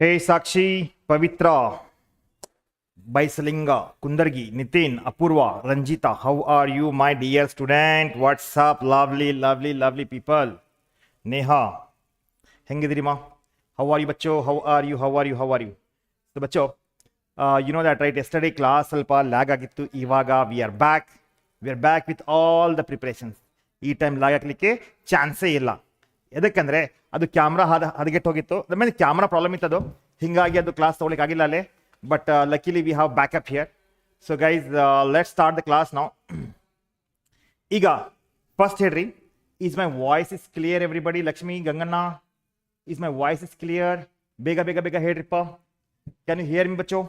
Hey Sakshi, Pavitra, Baisalinga, Kundargi, Nitin, Apurva, Ranjita, how are you, my dear student? What's up, lovely people? Neha, Hengidirima, how are you, bacho? How are you? So, bacho, you know that, right? Yesterday class alpa lag agittu. Ivaga we are back. We are back with all the preparations. ಈ time log ಹಾಕ್ಲಿಕ್ಕೆ ಚಾನ್ಸೇ ಇಲ್ಲ. ಎದಕ್ಕಂದ್ರೆ ಅದು camera ಹದಗೆಟ್ಟು ಹೋಗಿತ್ತು. ಆಮೇಲೆ camera problem ಇತ್ತು, ಅದು ಹಿಂಗಾಗಿ ಅದು ಕ್ಲಾಸ್ ತಗೊಳ್ಳಿಕ್ಕೆ ಆಗಿಲ್ಲ ಅಲ್ಲೇ. But luckily we have backup here. So guys, let's start the class ನಾವು. ಈಗ ಫಸ್ಟ್ ಹೇಳ್ರಿ, is my voice is clear everybody? Lakshmi, Ganganna, is my voice is clear? ಬೇಗ ಬೇಗ ಬೇಗ ಹೇಳ್ರಿಪ್ಪ. ಕ್ಯಾನ್ ಯು ಹಿಯರ್ ಮಿ ಬಚ್ಚೋ?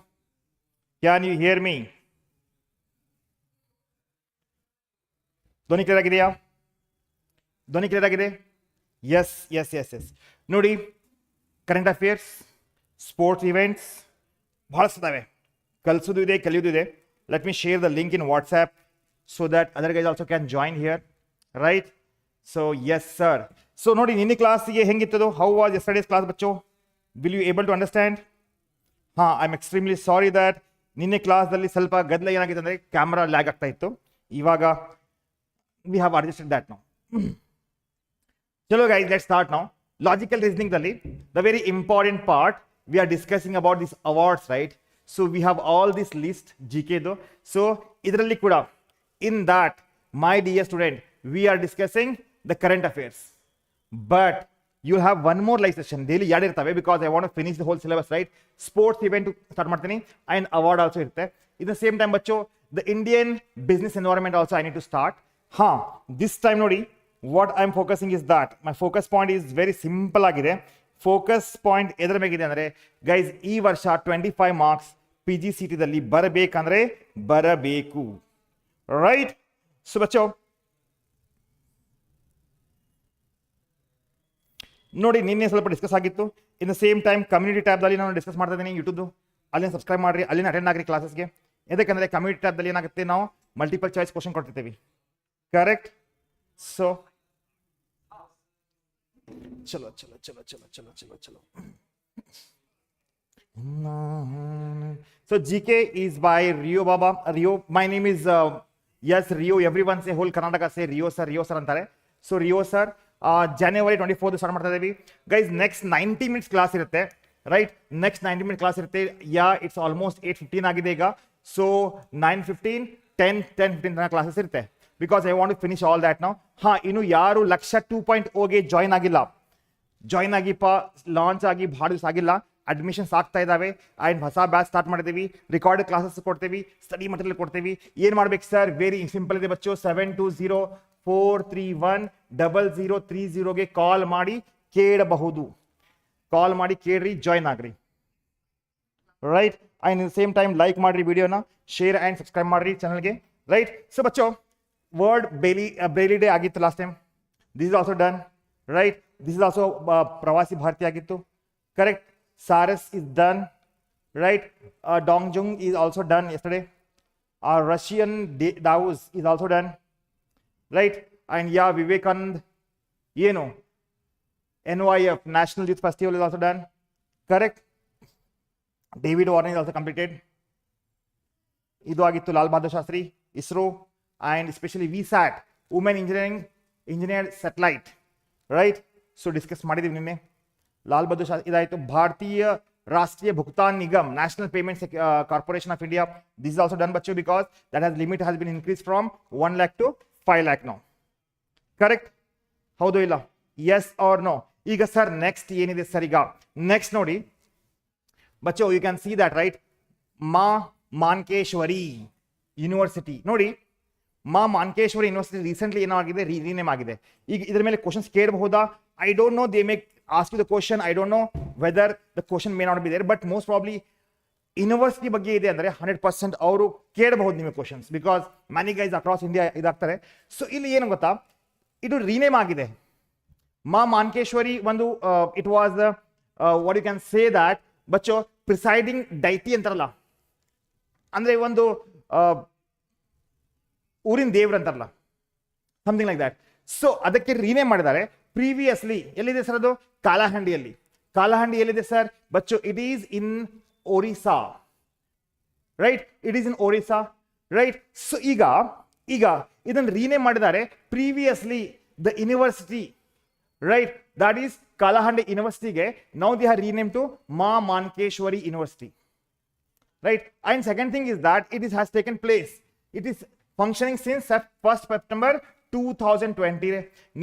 Can you hear me? ಧ್ವನಿ clear ಆಗಿದೆಯಾ? ಧ್ವನಿ ಕ್ಲಿಯರ್ ಆಗಿದೆ? Yes yes yes yes. ನೋಡಿ, ಕರೆಂಟ್ ಅಫೇರ್ಸ್, ಸ್ಪೋರ್ಟ್ಸ್ ಇವೆಂಟ್ಸ್ ಭಾಳಷ್ಟಿದ್ದಾವೆ. ಕಲಿಸೋದು ಇದೆ, ಕಲಿಯೋದು ಇದೆ. Let me share the link in WhatsApp so that other guys also can join here, right? So yes sir. So ನೋಡಿ, ನಿನ್ನೆ ಕ್ಲಾಸಿಗೆ ಹೆಂಗಿತ್ತದು? ಹೌ ವಾಸ್ ಯೆಸ್ಟರ್ಡೇಸ್ ಕ್ಲಾಸ್ ಬಚ್ಚೋ? Will you able to understand? ಹಾಂ, I am extremely sorry that ನಿನ್ನೆ ಕ್ಲಾಸ್ದಲ್ಲಿ ಸ್ವಲ್ಪ ಗದ್ದಲ ಏನಾಗಿತ್ತು ಅಂದರೆ ಕ್ಯಾಮ್ರಾ ಲ್ಯಾಗ್ ಆಗ್ತಾ ಇತ್ತು. ಇವಾಗ we have adjusted that now. Chalo guys, let's start now. Logical reasoning dalli the very important part we are discussing about these awards, right? So we have all this list GK do. So idralli kuda, in that, my dear student, we are discussing the current affairs, but you'll have one more live session daily yad irtave, because I want to finish the whole syllabus, right? Sports event start martini and award also irutte. In the same time bachcho, the Indian business environment also I need to start. This time nodi, what I'm focusing is that my focus point is very simple agide. Focus point edra megide andre guys, ee varsha 25 marks PGCET dalli barabekandre barabeku, right? So bacho ನೋಡಿ, ನಿನ್ನೆ ಸ್ವಲ್ಪ discuss ಆಗಿತ್ತು. ಇನ್ the same time community tab ದಲ್ಲಿ ನಾನು discuss ಮಾಡ್ತಾ ಇದ್ದೀನಿ YouTube. ಅಲ್ಲಿನ subscribe ಮಾಡ್ರಿ, ಅಲ್ಲಿನ ಅಟೆಂಡ್ ಆಗ್ರಿ ಕ್ಲಾಸಸ್ಗೆ. ಯಾಕಂದ್ರೆ ಕಮ್ಯುನಿಟಿ ಟ್ಯಾಬ್ ದಲ್ಲಿ ಏನಾಗುತ್ತೆ, ನಾವು ಮಲ್ಟಿಪಲ್ ಚಾಯ್ಸ್ ಕ್ವಶನ್ ಕೊಡ್ತಿರ್ತೀವಿ, ಕರೆಕ್ಟ್? ಸೊ ಚಲೋ ಚಲೋ ಚಲೋ ಚಲೋ ಚಲೋ ಚಲೋ ಚಲೋ. So GK is by Rio Baba. Rio, my name is yes Rio. Everyone say, whole Karnataka say Rio sir ಅಂತಾರೆ. So Rio sir, January 24th start ಮಾಡ್ತಾ ಇದೀವಿ ಗೈಸ್. ನೆಕ್ಸ್ಟ್ 90 ಮಿನಿಟ್ಸ್ ಕ್ಲಾಸ್ ಇರುತ್ತೆ, ರೈಟ್? ನೆಕ್ಸ್ಟ್ 90 ಮಿನಿಟ್ ಕ್ಲಾಸ್ ಇರುತ್ತೆ. It's almost 8:15 ಆಗಿದೆ ಈಗ. So 9:15 10:15 ತನಕ classes ಇರುತ್ತೆ, because I want to finish all that ನಾವು. ಇನ್ನು ಯಾರು ಲಕ್ಷ 2.0ಗೆ ಜಾಯ್ನ್ ಆಗಿಲ್ಲ, ಜಾಯ್ನ್ ಆಗಿಪ್ಪ, ಲಾಂಚ್ ಆಗಿ ಭಾಳ ದಿವಸ ಆಗಿಲ್ಲ, ಅಡ್ಮಿಷನ್ಸ್ ಆಗ್ತಾ ಇದ್ದಾವೆ. ಆ್ಯಂಡ್ ಹೊಸ ಬ್ಯಾಚ್ ಸ್ಟಾರ್ಟ್ ಮಾಡಿದ್ದೀವಿ, ರೆಕಾರ್ಡೆಡ್ ಕ್ಲಾಸಸ್ ಕೊಡ್ತೀವಿ, ಸ್ಟಡಿ ಮಟೀರಿಯಲ್ ಕೊಡ್ತೀವಿ. ಏನು ಮಾಡ್ಬೇಕು ಸರ್? ವೆರಿ ಸಿಂಪಲ್ ಇದೆ ಬಚ್ಚು. 7204310030ಗೆ ಕಾಲ್ ಮಾಡಿ ಕೇಳಬಹುದು. ಕಾಲ್ ಮಾಡಿ ಕೇಳ್ರಿ, ಜಾಯ್ನ್ ಆಗ್ರಿ, right? And in same time like ಮಾಡಿರಿ ವಿಡಿಯೋನ, ಶೇರ್ ಆ್ಯಂಡ್ ಸಬ್ಸ್ಕ್ರೈಬ್ ಮಾಡಿರಿ ಚಾನಲ್ಗೆ, ರೈಟ್? ಸೊ ಬಚ್ಚೋ, ವರ್ಡ್ ಬ್ರೈಲಿ ಡೇ ಆಗಿತ್ತು last time. This is also done, right? This is also Pravasi Bharati ಆಗಿತ್ತು, correct? Saras is done, right? ಡಾಂಗ್ಜುಂಗ್ is also done yesterday. Russian Daus is also done, right? And Vivekanand, NYF, National Youth Festival is also done, correct? David Warren is also completed. Idu agittu Lal Bahadur Shastri, ISRO, and especially VSAT, Women Engineer Satellite, right? So discuss ಮಾಡಿದೀವಿ ನಿನ್ನೆ. ಲಾಲ್ ಬಹದ್ದೂರ್ ಶಾಸ್ತ್ರಿ ಇದಾಯಿತು. Bharatiya Rashtriya Bhugtan Nigam, national payments corporation of India, this is also done ಬಚ್ಚು, because that has limit has been increase from 1 lakh to 5 lakh now, correct? ಹೌದು ಇಲ್ಲ? Yes or no? ಈಗ sir next ಏನಿದೆ sir? ಈಗ next ನೋಡಿ ಬಚ್ಚೋ, you can see that, right? Maa Manikeshwari university ನೋಡಿ, Maa Manikeshwari university recently ಏನಾಗಿದೆ, ರೀನೇಮ್ ಆಗಿದೆ. ಈಗ ಇದ್ರ ಮೇಲೆ ಕ್ವಶನ್ಸ್ ಕೇಳಬಹುದಾ? I don't know. They make ask you the question. I don't know whether the question may not be there, but most probably university ಬಗ್ಗೆ ಇದೆ ಅಂದರೆ 100% ಅವರು ಕೇಳಬಹುದು ನಿಮಗೆ questions, because many guys across India ಇದಾಗ್ತಾರೆ. ಸೊ ಇಲ್ಲಿ ಏನು ಗೊತ್ತಾ, ಇದು ರೀನೇಮ್ ಆಗಿದೆ. ಮಾ ಮಾನ್ಕೇಶ್ವರಿ ಒಂದು it was what you can say that ಬಚ್ಚೋ ಪ್ರಿಸೈಡಿಂಗ್ ಡೈಟಿ ಅಂತಾರಲ್ಲ, ಅಂದರೆ ಒಂದು ಊರಿನ ದೇವ್ರು ಅಂತಾರಲ್ಲ, ಸಮಥಿಂಗ್ ಲೈಕ್ ದ್ಯಾಟ್. ಸೊ ಅದಕ್ಕೆ ರೀನೇಮ್ ಮಾಡಿದ್ದಾರೆ. ಪ್ರೀವಿಯಸ್ಲಿ ಎಲ್ಲಿದೆ ಸರ್ ಅದು? ಕಾಲಹಂಡಿಯಲ್ಲಿ. ಕಾಲಹಂಡಿ ಎಲ್ಲಿದೆ ಸರ್ ಬಚ್ಚು? It is in Orissa, right? It is in Orissa, right? So ಈಗ ಇದನ್ನು ರೀನೇಮ್ ಮಾಡಿದ್ದಾರೆ. Previously the university, right, that is Kalahandi University ge now they have renamed to Ma Mankeshwari University, right? And second thing is that it has taken place, it is functioning since 1st September 2020.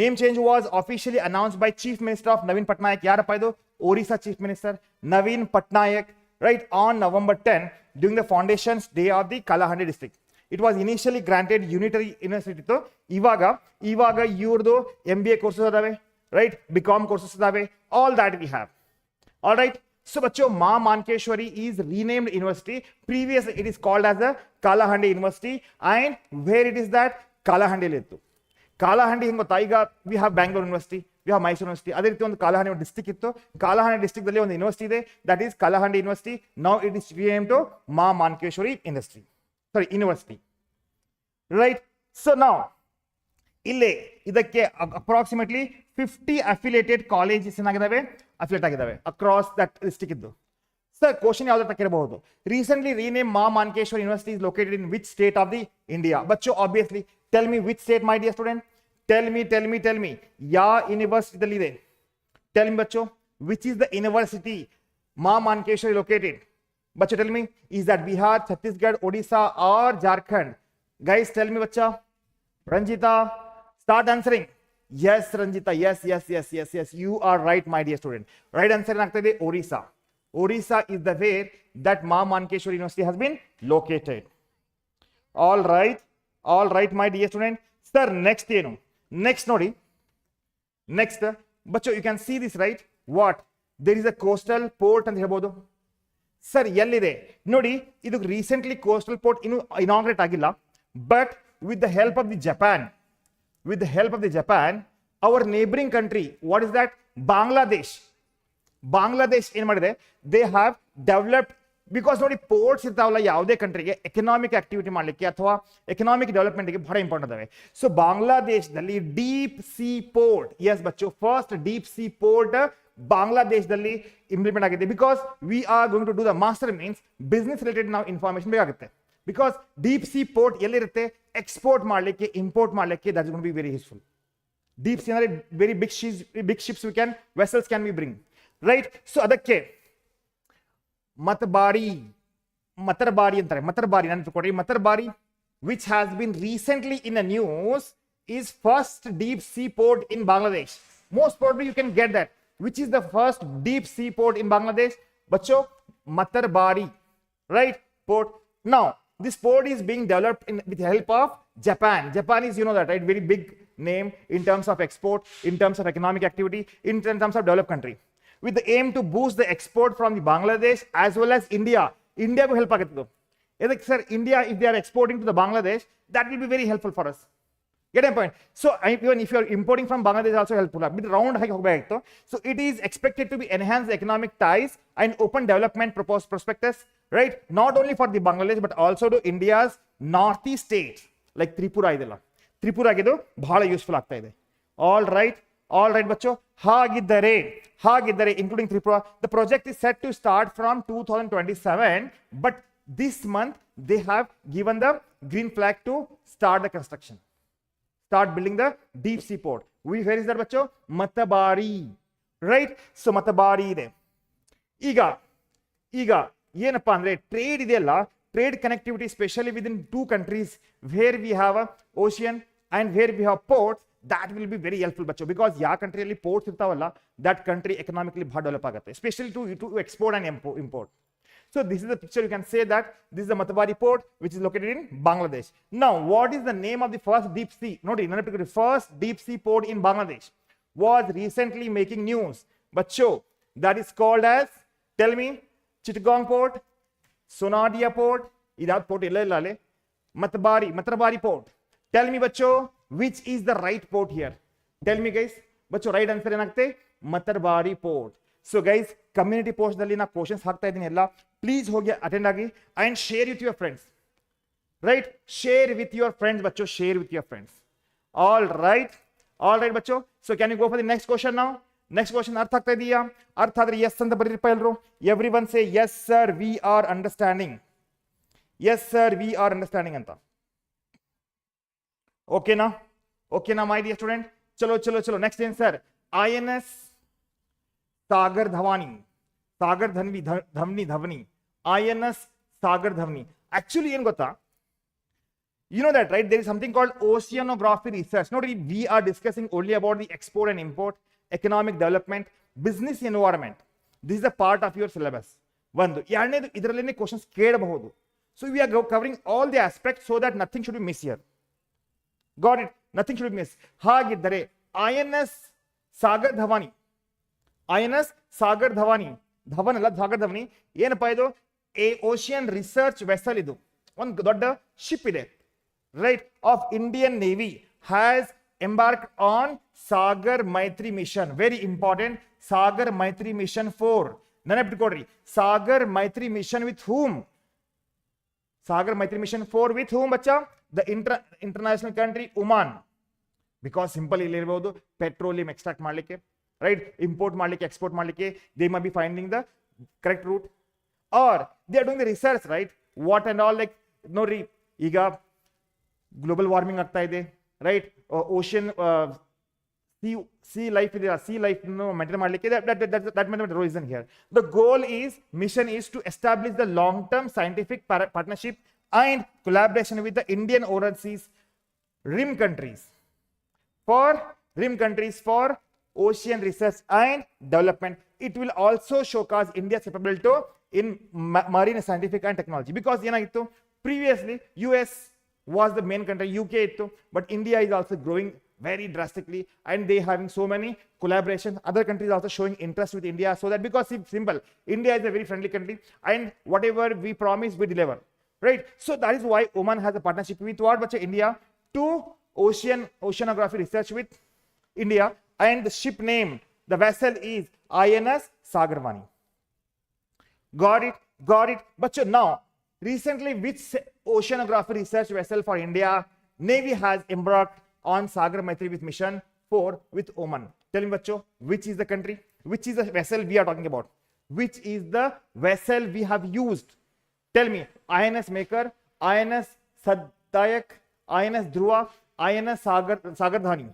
Name change was officially announced by Chief Minister of Naveen Patnaik. Yarappa idu? Orissa Chief Minister Naveen Patnaik, right, on November 10 during the foundation's day of the Kalahandi district. It was initially granted unitary university to ivaga ivrdu MBA courses adave, right? BCom courses adave, all that we have. All right, so bacho Ma Mankeshwari is renamed university. Previously it is called as the Kalahandi University. And where it is that? Kalahandi littu. Kalahandi hingo taiga we have Bangalore University, we have Mysore University. Adhe riti ಒಂದು Kalahandi district ittu. Kalahandi district dalli ಒಂದು university ಇದೆ, that is Kalahandi University. Now it is renamed to Ma Mankeshwari University, right? So now ಇಲ್ಲೇ ಇದಕ್ಕೆ approximately 50 affiliated colleges ಏನಾಗಿದ್ದಾವೆ, affiliate ಆಗಿದ್ದಾವೆ across that district ಇದ್ದು. Sir question ಯಾವ್ದು ತಕ್ಕಿರಬಹುದು? Recently rename Maa Manikeshwar university is located in which state of the India? ಬಚ್ಚು obviously tell me which state my dear student, tell me ಯಾ university ಇದೆ? Tell me ಬಚ್ಚು, which is the university Maa Manikeshwar located? ಬಚ್ಚು tell me, is that Bihar, Chhattisgarh, Odisha or Jharkhand? Guys tell me Bachcha. Ranjita, start answering. Yes, Ranjita. Yes. You are right, my dear student. Right answer is Orissa. Orissa is the where that Ma Mankeshwar University has been located. All right, my dear student. Sir, next ಏನು? Next ನೋಡಿ. Next, ಬಚ್ಚೋ you can see this, right? What? There is a coastal port ಅಂತ ಹೇಳ್ಬೋದು. Sir ಎಲ್ಲಿದೆ ನೋಡಿ? ಇದು recently coastal port ಇನ್ನು inaugurate ಆಗಿಲ್ಲ, but with the help of the Japan, our neighboring country, what is that? Bangladesh ಏನು ಮಾಡಿದೆ? They have developed, because ನೋಡಿ ಪೋರ್ಟ್ಸ್ ಇರ್ತಾವಲ್ಲ ಯಾವುದೇ ಕಂಟ್ರಿಗೆ ಎಕನಾಮಿಕ್ ಆಕ್ಟಿವಿಟಿ ಮಾಡಲಿಕ್ಕೆ ಅಥವಾ ಎಕನಾಮಿಕ್ ಡೆವಲಪ್ಮೆಂಟ್ಗೆ ಬಹಳ ಇಂಪಾರ್ಟೆಂಟ್ ಅದಾವೆ. ಸೊ ಬಾಂಗ್ಲಾದೇಶದಲ್ಲಿ ಡೀಪ್ ಸಿ ಪೋರ್ಟ್, ಎಸ್ ಬಚ್ಚು, ಫಸ್ಟ್ ಡೀಪ್ ಸಿ ಪೋರ್ಟ್ ಬಾಂಗ್ಲಾದೇಶದಲ್ಲಿ ಇಂಪ್ಲಿಮೆಂಟ್ ಆಗಿದೆ. Because we are going to do the master means business related ನಾವು ಇನ್ಫಾರ್ಮೇಶನ್ ಬೇಕಾಗುತ್ತೆ. ಬಿಕಾಸ್ ಡೀಪ್ ಸಿ ಪೋರ್ಟ್ ಎಲ್ಲಿರುತ್ತೆ? ಎಕ್ಸ್ಪೋರ್ಟ್ ಮಾಡಲಿಕ್ಕೆ, ಇಂಪೋರ್ಟ್ ಮಾಡಲಿಕ್ಕೆ, that is going to be very useful. Deep sea ಅಂದರೆ very big ships vessels can be bring, right? So ಅದಕ್ಕೆ ಮತಬಾರಿ ಅಂತಾರೆ, ಮತಬಾರಿ ನಾನು ಕೊಡಿ. Matarbari which has been recently in a news is first deep sea port in Bangladesh. Most probably you can get that. Which is the first deep sea port in Bangladesh? Bacho, Matabari, right? Port. Now, this port is being developed with the help of Japan. Japan is, you know that, right? Very big name in terms of export, in terms of economic activity, in terms of developed country. With the aim to boost the export from the Bangladesh as well as India. India will help aguttu. Sir, India, if they are exporting to the Bangladesh, that will be very helpful for us. Get a point? So even if you are importing from Bangladesh, also helpful. Bit round hike hogbaito. So it is expected to be enhance economic ties and open development prospectus, right? Not only for the Bangladesh but also to India's northeast states like Tripura idella. Tripura gidu bhala useful ಆಗ್ತಾ ಇದೆ. All right bacho. ಹಾಗಿದ್ದರೆ including Tripura, the project is set to start from 2027, but this month they have given the green flag to start the construction. Start building the deep sea port. Where is that bacho? Matabari, right? So Matabari ide. ಈಗ ಏನಪ್ಪಾ ಅಂದ್ರೆ trade ಇದೆಯಲ್ಲ, trade connectivity especially within two countries where we have a ocean and where we have ports, that will be very helpful bacho, because ಯಾವ ಕಂಟ್ರಿಯಲ್ಲಿ ports ಇರ್ತಾವಲ್ಲ, that country economically ಬಹಳ develop ಆಗುತ್ತೆ, especially to export and import. So this is the picture. You can say that this is the Matabari port which is located in Bangladesh. Now what is the name of the first deep sea? Note, the first deep sea port in Bangladesh was recently making news. But show that is called as, tell me, Chittagong port, Sonadia port, idat port illale, Matabari port. Tell me bacho, which is the right port here? Tell me guys, bacho right answer enagte Matabari port. So guys, community post dalli na questions ಹಾಕ್ತಾ ಇದೀನಿ ಎಲ್ಲ, please ಹೋಗಿ attend ಆಗಿ and share with your friends, right? Share with your friends bacho, share with your friends. All right bacho. So can you go for the next question now? Next question ಅರ್ಥ ಆಗ್ತಾ ಇದೆಯಾ? ಅರ್ಥ ಆದ್ರೆ S ಅಂತ ಬರೀರಿಪ್ಪ ಎಲ್ರು. Every one say yes sir we are understanding. Yes sir we are understanding ಅಂತ. ಓಕೆನಾ? ಓಕೆನಾ ಮೈ ಡಿಯರ್ ಸ್ಟೂಡೆಂಟ್? ಚಲೋ ಚಲೋ ಚಲೋ. ನೆಕ್ಸ್ಟ್ ಏನ್ sir? INS Sagar Dhvani. Sagar Dhvani. INS Sagar Dhvani. Actually ಏನ್ ಗೊತ್ತಾ? You know that, right? There is something called oceanography research. Not we are discussing only about the export and import, economic development, business environment. This is a part of your syllabus. ಒಂದು ಎರಡನೇದು ಇದರಲ್ಲೇ questions ಕೇಳಬಹುದು. So we are covering all the aspects so that nothing should be missed here. Got it? Nothing should be missed. ಹಾಗಿದ್ದರೆ INS Sagar ಧವಾನಿ. INS Sagar ಧವಾನಿ. Dhawan ಅಲ್ಲ, ಸಾಗರ್ ಧವಾನಿ. ಏನಪ್ಪಾ ಇದು? A ocean research vessel. ಇದು ಒಂದು ದೊಡ್ಡ ಶಿಪ್ ಇದೆ, right, of Indian Navy has embarked on Sagar Maitri mission. Very important. Sagar Maitri mission 4. ನೆನಪಿಟ್ಕೊಡ್ರಿ. Sagar Maitri mission with whom? Sagar Maitri mission 4 with whom Bachcha? The international country Oman. Because simple ಇಲ್ಲಿ ಇರಬಹುದು, petroleum extract ಮಾಡಲಿಕ್ಕೆ, right, import ಮಾಡಲಿಕ್ಕೆ, export ಮಾಡಲಿಕ್ಕೆ, they might be finding the correct route, or they are doing the research, right, what and all. like ನೋಡ್ರಿ, ಈಗ global warming ಆಗ್ತಾ ಇದೆ, right, ocean sea life ಇದೆ, ಸಿ ಲೈಫ್ ಮೇಂಟೈನ್ ಮಾಡಲಿಕ್ಕೆ. That reason here the goal is mission is to establish the long term scientific partnership and collaboration with the Indian overseas rim countries for ocean research and development. It will also showcase India's capability in marine scientific and technology. Because ಏನಾಗಿತ್ತು, previously US was the main country, UK ittu, but India is also growing very drastically and they having so many collaboration. Other countries also showing interest with India, so that because it's simple, India is a very friendly country and whatever we promise we deliver, right? So that is why Oman has a partnership with what bacha? India, to oceanography research with India, and the ship name, the vessel is INS Sagar Dhwani. Got it bacha. Now recently, which oceanography research vessel for India Navy has embarked on Sagar Maitri with mission 4 with Oman? Tell me bacho, which is the country, which is the vessel we are talking about, which is the vessel we have used? Tell me. INS Maker, INS Sadayak, INS Dhruva, INS Sagar Dhwani.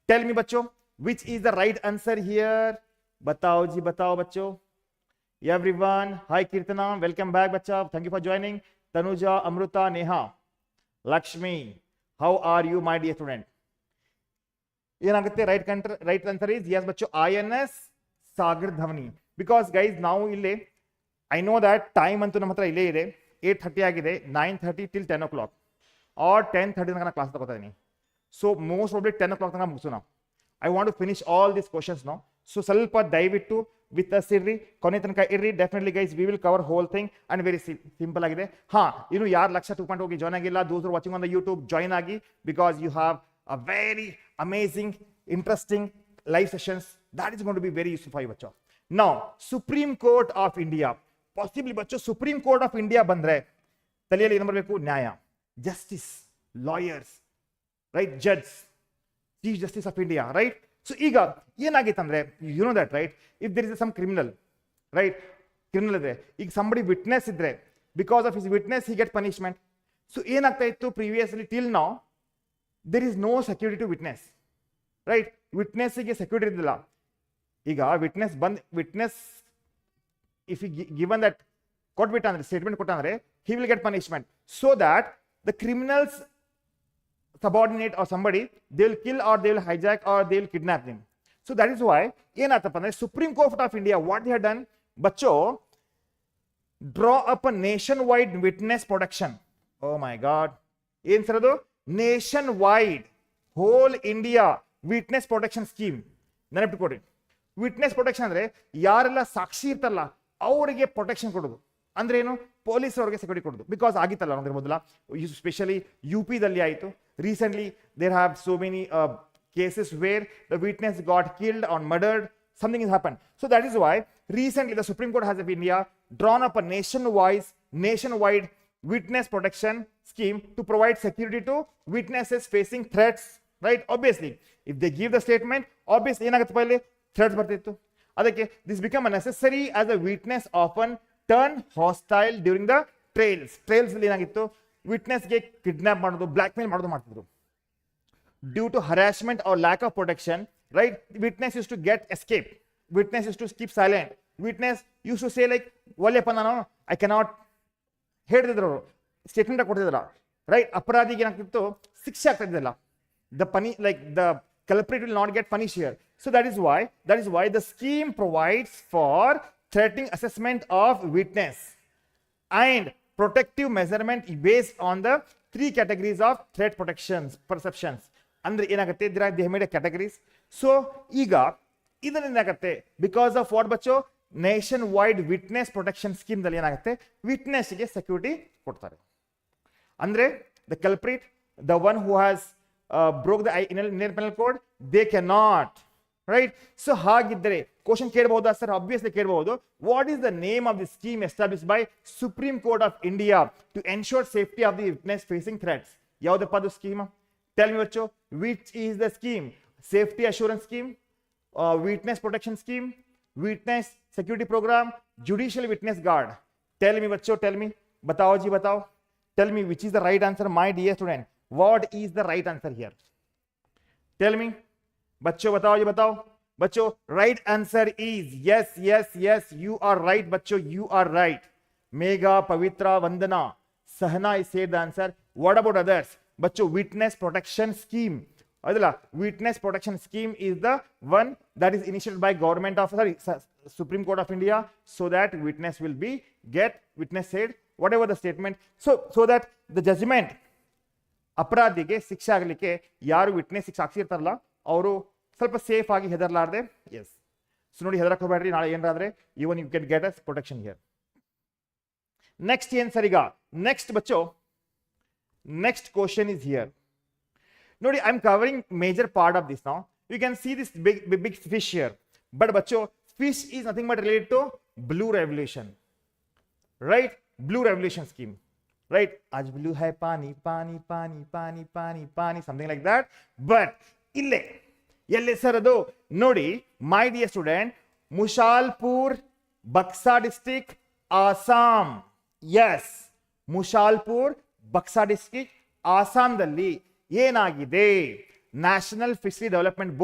Tell me bacho, which is the right answer here? Batao ji, batao bacho. Everyone, hi Kirtana, welcome back bacha, thank you for joining. Tanuja, Amruta, Neha, Lakshmi, how are you my dear student? ಏನಾಗುತ್ತೆ? right answer is yes bacho, INS Sagar Dhwani. Because guys, ನಾವು ಇಲ್ಲಿ I know that time ಅಂತೂ ನಮ್ಮ ಹತ್ರ ಇಲ್ಲೇ ಇದೆ, 8:30 ಆಗಿದೆ, 9:30 till 10 o'clock or 10:30 ತನಕ ಕ್ಲಾಸ್ ತಗೋತಾ ಇದೀನಿ. So most probably 10 o'clock ತನಕ ಮುಗಿಸೋಣ. I want to finish all these questions now. So ಸ್ವಲ್ಪ ದಯವಿಟ್ಟು ವಿತ್ ಅಸ್ ಇರ್ರಿ, ಕೊನೆ ತನಕ ಇರ್ರಿ. Definitely guys we will cover whole thing and very simple ಆಗಿದೆ. ಇನ್ನು ಯಾರು ಲಕ್ಷ 2.0 ಹೋಗಿ ಜಾಯ್ನ್ ಆಗಿಲ್ಲ, those are watching on the YouTube, join ಆಗಿ. Because you have a very amazing interesting live sessions that is going to be very useful for you bacho. Now Supreme Court of India, possibly bacho Supreme Court of India ಬಂದ್ರೆ ತಲೆಯಲ್ಲಿ ಏನು ಬರಬೇಕು? ನ್ಯಾಯ, justice, lawyers, right, judge, chief justice of India, right. So ಈಗ ಏನಾಗಿತ್ತಂದ್ರೆ, you know that right, if there is some criminal, right, criminal ಇದೆ, ಈಗ somebody witness ಇದ್ರೆ, because of his witness he get punishment. So ಏನಾಗ್ತಾ ಇತ್ತು previously till now, there is no security to witness, right. ವಿಟ್ನೆಸ್ಸಿಗೆ security ಇದ್ದಿಲ್ಲ. ಈಗ witness if given that ಕೊಟ್ಬಿಟ್ಟ ಅಂದ್ರೆ, ಸ್ಟೇಟ್ಮೆಂಟ್ ಕೊಟ್ಟ ಅಂದ್ರೆ, he will get punishment, so that the criminals subordinate or somebody, they will kill or they will hijack or they will kidnap them. So that is why ಏನಾತಪ್ಪ ಅಂದ್ರೆ, Supreme Court of India, what they have done bacho, draw up a nationwide witness protection. Oh my god, ಏನ್ sir ಅದು? nationwide whole India witness protection scheme. ನೆನಪಿಟ್ಕೊಡ್ರಿ, witness protection ಅಂದ್ರೆ ಯಾರೆಲ್ಲ ಸಾಕ್ಷಿ ಇರ್ತಲ್ಲ ಅವರಿಗೆ protection ಕೊಡೋದು. ಅಂದ್ರೆ ಏನು? ಪೊಲೀಸ್ ಅವರಿಗೆ ಸೆಕ್ಯೂರಿಟಿ ಕೊಡೋದು. ಬಿಕಾಸ್ ಆಗಿತ್ತಲ್ಲ ಅಂದ್ರೆ ಮೊದಲ, ಸ್ಪೆಷಲಿ UP ದಲ್ಲಿ ಆಯಿತು. Recently there have so many cases where the witness got killed or murdered, something has happened. So that is why recently the Supreme Court has of India drawn up a nationwide witness protection scheme to provide security to witnesses facing threats, right? Obviously if they give the statement, obviously ಏನಾಗುತ್ತೆ, ಪहिले threats ಬರ್ತಿತ್ತು. ಅದಕ್ಕೆ this become a necessary as a witness often turn hostile during the trials. Trials ಅಲ್ಲಿ ಏನಾಗಿತ್ತು, ವಿಟ್ನೆಸ್ಗೆ kidnap ಮಾಡೋದು, blackmail ಮಾಡೋದು ಮಾಡ್ತಿದ್ರು. Due to harassment or lack of protection, right, witness use to get escape, witness use to keep silent, witness use to say like ಒಲ್ಲೆಪ್ಪ ನಾನು I cannot ಹೇಳ್ತಿದ್ರು, ಅವರು ಸ್ಟೇಟ್ಮೆಂಟ್ ಕೊಡ್ತಿದ್ರ, ರೈಟ್. ಅಪರಾಧಿಗೆ ಏನಾಗ್ತಿತ್ತು, ಶಿಕ್ಷೆ ಆಗ್ತಿದ್ದಿಲ್ಲ. The culprit will not get punished here. So that is why the scheme provides for threatening assessment of witness and protective measurement based on the 3 categories of threat perceptions. ಅಂದ್ರೆ ಏನಾಗುತ್ತೆ, they have made a categories. So ಈಗ ಇದರಿಂದ ಏನಾಗುತ್ತೆ, because of what ಬಚ್ಚೋ, nationwide witness protection scheme ದಲ್ಲಿ ಏನಾಗುತ್ತೆ, ವಿಟ್ನೆಸ್ಗೆ security ಕೊಡ್ತಾರೆ. ಅಂದ್ರೆ the culprit, the one who has broke the Indian penal code, they cannot, right? So ಹಾಗಿದ್ದರೆ ಕ್ವಶನ್ ಕೇಳಬಹುದಾ ಸರ್? ಆಬ್ವಿಯಸ್ಲಿ ಕೇಳಬಹುದು. What is the name of the scheme established by Supreme court of India to ensure safety of the witness facing threats? ಯಾವುದಪ್ಪ ಅದು scheme? Tell me ಬಚ್ಚೋ, which is the scheme? Safety assurance scheme, witness protection scheme, witness security program, judicial witness guard? Tell me ಬಚ್ಚೋ, tell me, बताओ जी बताओ. Tell me which is the right answer, my dear student. What is the right answer here? Tell me. बच्चों बताओ, ये बताओ बच्चों. Right answer is yes, you are right बच्चों, you are right. Megha, Pavitra, Vandana, Sahana is said the answer. What about others? बच्चों witness protection scheme, adala witness protection scheme is the one that is initiated by government of Supreme Court of India, so that witness will be get witness said whatever the statement, so that the judgment ಅಪರಾಧಿಗೆ ಶಿಕ್ಷೆ ಆಗಲಿಕ್ಕೆ ಯಾರು witness ಸಾಕ್ಷಿ ಇರ್ತಾರಲ್ಲ ಅವರು ಸ್ವಲ್ಪ safe ಆಗಿ ಹೆದರ್ಲಾರ್ದೆ. S, so ನೋಡಿ, ಹೆದರಕ್ಕೆ ಹೋಗ್ಬೇಡ್ರಿ, ನಾಳೆ ಏನಾದ್ರೆ even you can get us protection here. Next ಏನ್ ಸರ್? ಈಗ ನೆಕ್ಸ್ಟ್ ಬಚ್ಚೋ, ನೆಕ್ಸ್ಟ್ ಕ್ವಶನ್ ಇಸ್ ಹಿಯರ್. ನೋಡಿ, I am covering major part of this. Now you can see this big fish here, but ಬಚ್ಚೋ fish is nothing but related to blue revolution, right? Blue revolution scheme, right? Aaj blue hai pani pani pani pani pani pani, something like that. But ille yelle sir adu nodi, my dear student, Mushalpur, Buxa district, Assam. Yes, Mushalpur, Buxa district, Assam dalli ಏನಾಗಿದೆ, national fishery development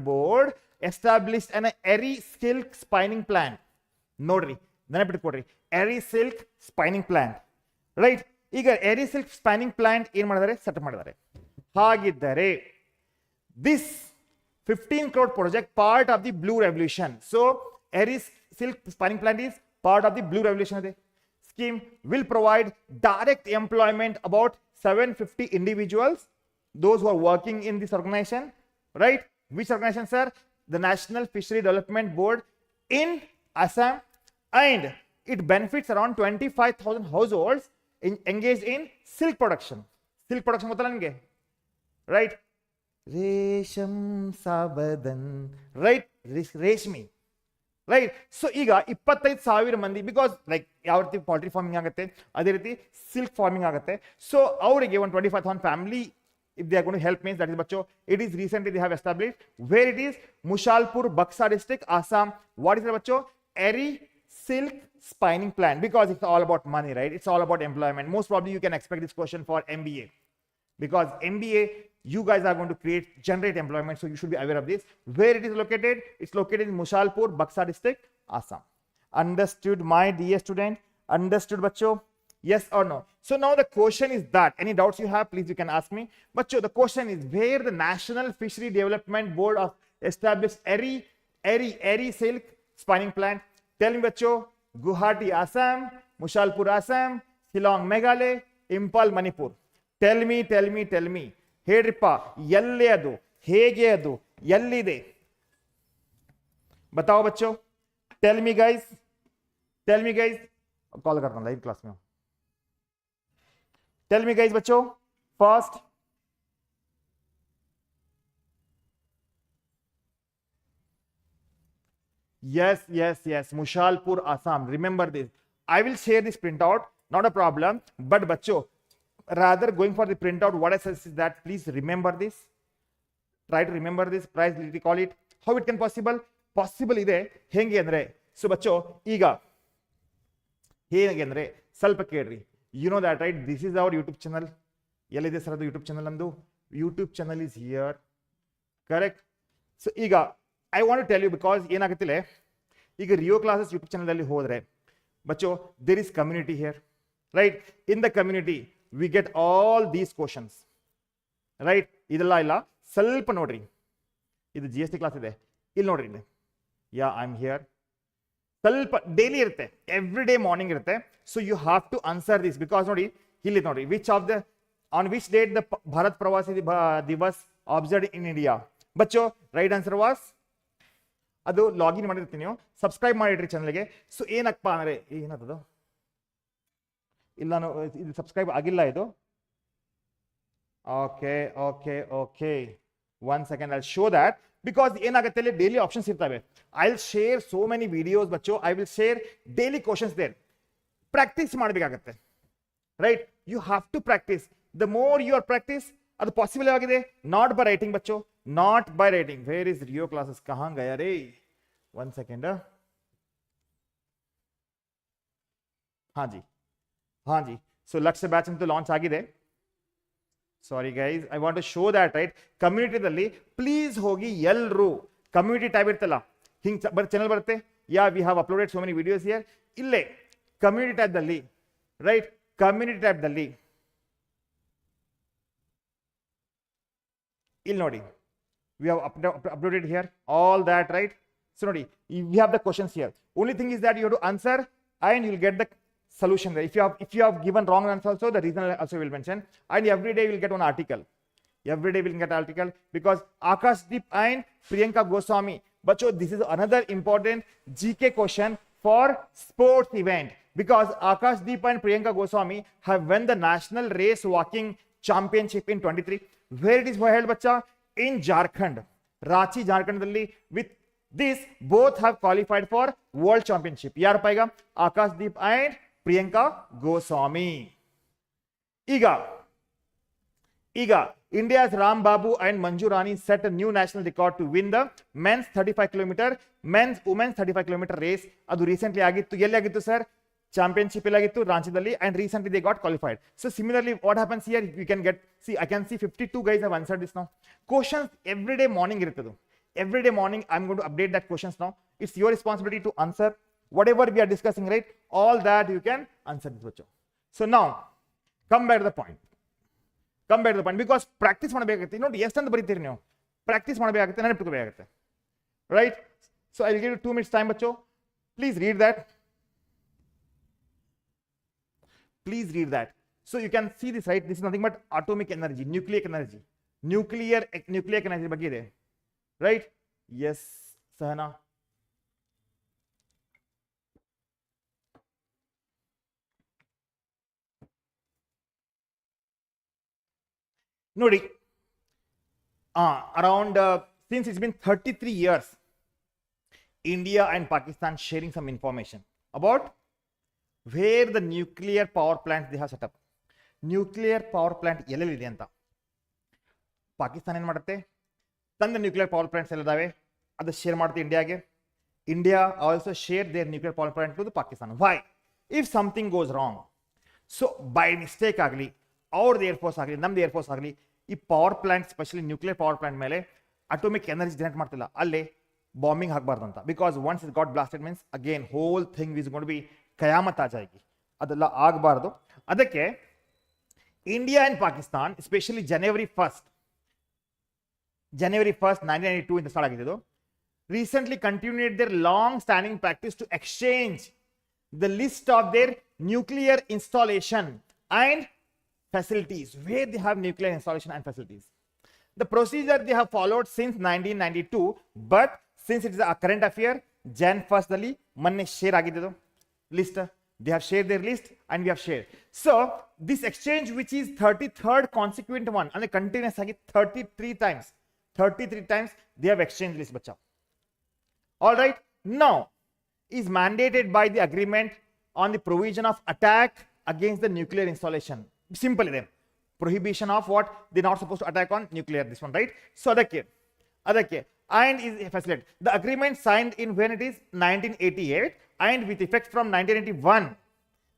board established an airy silk spinning plant. ನೋಡ್ರಿ, ನೆನಪಿಟ್ಕೊಡ್ರಿ, airy silk spinning plant, right? ಈಗ airy silk spinning plant ಏನ್ ಮಾಡಿದ್ದಾರೆ, set ಮಾಡಿದ್ದಾರೆ. ಹಾಗಿದ್ದರೆ this 15 crore project part of the blue revolution. So airy silk spinning plant is part of the blue revolution scheme, will provide direct employment about 750 individuals, those who are working in this organization, right? Which organization, sir? The National Fishery Development Board in Assam, and it benefits around 25,000 households engaged in silk production. Silk production ಗೊತ್ತಲ್ಲ ನಿಮಗೆ, right? Resham ಸಾಬದನ್, right? ರೇಷ್ಮಿ, right? So ಈಗ 25,000 ಮಂದಿ, because like ಯಾವ ರೀತಿ poultry farming ಆಗುತ್ತೆ ಅದೇ ರೀತಿ ಸಿಲ್ಕ್ ಫಾರ್ಮಿಂಗ್ ಆಗುತ್ತೆ. ಸೊ ಅವರಿಗೆ ಒಂದು 25,000 family, if they are going to help, means that is bachcho, it is recently they have established. Where it is? Mushalpur, Buxa district, Assam. What is it bachcho? Airy silk spinning plant, because it's all about money, right? It's all about employment. Most probably you can expect this question for MBA, because MBA you guys are going to generate employment, so you should be aware of this. Where it is located? It's located in Mushalpur, Buxa district, Assam. Understood, my dear student? Understood bachcho? Yes or no? So now the question is that, any doubts you have, please you can ask me. But the question is, where the National Fishery Development Board of established airy silk spinning plant? Tell me bachcho. Guwahati, Assam, Mushalpur, Assam, Shillong, Meghalaya, Impal, Manipur. Tell me. Hedrippa, yalle adu, hege adu, yallide? Batao bachcho. Tell me guys. Call karna live class mein. Tell me guys बच्चों, fast. Yes, Mushalpur, Assam. Remember this. I will share this printout, not a problem. But बच्चों, rather going for the printout, what I say is that please remember this. try to remember this, price recall it. How it can possible ಇದೆ ಹೆಂಗೆ ಅಂದ್ರೆ so ಬಚ್ಚೋ ಈಗ ಹೇಗೆ ಅಂದ್ರೆ ಸ್ವಲ್ಪ ಕೇಳ್ರಿ. You know that right, this is our YouTube channel. ಎಲ್ಲಿದೆ sir ಅದು ಯೂಟ್ಯೂಬ್ ಚಾನಲ್? ನಮ್ದು YouTube channel is here, correct? So ಈಗ I want to tell you, because ಏನಾಗುತ್ತಿಲ್ಲ, ಈಗ ರಿಯೋ ಕ್ಲಾಸಸ್ ಯೂಟ್ಯೂಬ್ ಚಾನಲ್ ಅಲ್ಲಿ ಹೋದ್ರೆ ಬಚ್ಚೋ there is community here, right? In the community we get all these questions, right? ಇದೆಲ್ಲ ಇಲ್ಲ, ಸ್ವಲ್ಪ ನೋಡ್ರಿ. ಇದು GST ಕ್ಲಾಸ್ ಇದೆ, ಇಲ್ಲಿ ನೋಡ್ರಿ, ಇಲ್ಲಿ ಯಾ ಐ ಆಮ್ ಹಿಯರ್. ಸ್ವಲ್ಪ ಡೈಲಿ ಇರುತ್ತೆ, ಎವ್ರಿ ಡೇ ಮಾರ್ನಿಂಗ್ ಇರುತ್ತೆ. So you have to answer this, because ನೋಡಿ ಇಲ್ಲಿ ನೋಡ್ರಿ, which of the on which date the Bharat Pravasi Divas observed in India. ಬಚ್ಚೋ ರೈಟ್ ಆನ್ಸರ್ ವಾಸ್, ಅದು ಲಾಗಿನ್ ಮಾಡಿರ್ತೀನಿ, ನೀವು ಸಬ್ಸ್ಕ್ರೈಬ್ ಮಾಡಿಡ್ರಿ ಚಾನಲ್ಗೆ. ಸೊ ಏನಪ್ಪ ಅಂದ್ರೆ ಏನದು ಇಲ್ಲ, ಇದು ಸಬ್ಸ್ಕ್ರೈಬ್ ಆಗಿಲ್ಲ ಇದು. Okay okay okay, one second, I show that. Because ಏನಾಗುತ್ತೆ ಅಲ್ಲಿ ಡೈಲಿ ಆಪ್ಷನ್ಸ್ ಇರ್ತವೆ. I will share so many videos ಬಚ್ಚೋ, I will share daily questions there. Practice ಮಾಡಬೇಕಾಗತ್ತೆ, right? You have to practice. The more you are practice, ಅದು possible ಆಗಿದೆ. Not by writing ಬಚ್ಚೋ, not by writing. Where is Rio classes, ಕಹಾಂ ಗಯಾ ರೇ? One second. हाँ जी, हाँ जी. ಸೊ ಲಕ್ಷ್ಯ ಬ್ಯಾಚ್ ಅಂತೂ ಲಾಂಚ್ ಆಗಿದೆ. Sorry guys, I want to show that right. ಕಮ್ಯುನಿಟಿದಲ್ಲಿ ಪ್ಲೀಸ್ ಹೋಗಿ ಎಲ್ಲರೂ ಕಮ್ಯುನಿಟಿ ಟ್ಯಾಬ್ ಇರ್ತಲ್ಲ, ಹಿಂಗೆ ಬರ್ ಚಾನಲ್ ಬರುತ್ತೆ. Yeah we have uploaded so many videos here. ಇಲ್ಲೇ ಕಮ್ಯುನಿಟಿ ಟ್ಯಾಬ್ದಲ್ಲಿ, ರೈಟ್? ಕಮ್ಯುನಿಟಿ ಟ್ಯಾಬ್ದಲ್ಲಿ ಇಲ್ಲಿ ನೋಡಿ, we have uploaded here all that, right? So ನೋಡಿ, we have the questions here. Only thing is that you have to answer and you will get the solution there. If you have given wrong answer also, the reason also will mention. And every day you will get one article. Every day we will get an article, because Akashdeep and Priyanka Goswami. But this is another important GK question for sports event, because Akashdeep and Priyanka Goswami have won the national race walking championship in 23. Where it is held, bacha? In Jharkhand, Ranchi, Jharkhand dalli. With this, both have qualified for world championship. Yaar paiga? Akashdeep and Priyanka Goswami. Iga India's Ram Babu and Manju Rani set a new national record to win the men's 35 kilometer, women's 35 kilometer race. Adu recently agittu. Yelli agittu sir? Championship agittu Ranchidalli, and recently they got qualified. So similarly, what happens here? We can get, see, I can see 52 guys have answered this now. Questions every day morning iruttadu. Every day morning I'm going to update that questions now. It's your responsibility to answer whatever we are discussing, right? All that you can answer this bacho. So now come back to the point. Because practice ಮಾಡಬೇಕಾಗುತ್ತೆ. ನೋಡಿ ಎಷ್ಟು ಅಂತ ಬರೀತೀರಿ ನೀವು, practice ಮಾಡಬೇಕಾಗುತ್ತೆ, ನೆನಪಿಟ್ಕೋಬೇಕಾಗುತ್ತೆ, right? So I will give you 2 minutes time bacho. Please read that. So you can see this, right? This is nothing but atomic energy, nucleic energy ಬಗ್ಗೆ ಇದೆ, right? Yes, Sahana. Nodi, around since it's been 33 years, India and Pakistan sharing some information about where the nuclear power plants they have set up. Nuclear power plant ಎಲ್ಲೆಲ್ಲಿದೆ ಅಂತ ಪಾಕಿಸ್ತಾನ ಏನು ಮಾಡುತ್ತೆ? ತನ್ನ nuclear power plants ಎಲ್ಲದಾವೆ, ಅದು share ಮಾಡುತ್ತೆ ಇಂಡಿಯಾಗೆ. India also share their nuclear power plant to the Pakistan. Why? If something goes wrong, so by mistake ಆಗಲಿ, ಅವ್ರದ್ದು air force ಆಗಲಿ, ನಮ್ದು ಏರ್ಫೋರ್ಸ್ ಆಗಲಿ, ಈ power plant specially nuclear power plant ಮೇಲೆ ಅಟೋಮಿಕ್ ಎನರ್ಜಿ ಜನರೇಟ್ ಮಾಡ್ತಿಲ್ಲ, ಅಲ್ಲಿ ಬಾಂಬಿಂಗ್ ಆಗಬಾರ್ದು ಅಂತ. Because once it got blasted means again whole thing is gone to be ಕಯಾಮತ್ ಆ ಜಾಯಿಗೆ, ಅದೆಲ್ಲ ಆಗಬಾರ್ದು. ಅದಕ್ಕೆ India and Pakistan especially January 1st 1992 ಇಂದ ಸ್ಟಾರ್ಟ್ ಆಗಿದ್ದು, recently continued their long standing practice to exchange the list of their nuclear installation and facilities, where they have nuclear installation and facilities. The procedure they have followed since 1992, but since it is a current affair, Jan 1st ದಲ್ಲಿ ಮೊನ್ನೆ share ಆಗಿದ್ದು list. They have shared their list and we have shared. So this exchange, which is 33rd consequent one, and continuous agi 33 times they have exchanged list bacha. All right, now is mandated by the agreement on the provision of attack against the nuclear installation. Simple ide, prohibition of what they're not supposed to attack on nuclear, this one, right? So adake and is facilitated. The agreement signed in when it is 1988 and with effect from 1981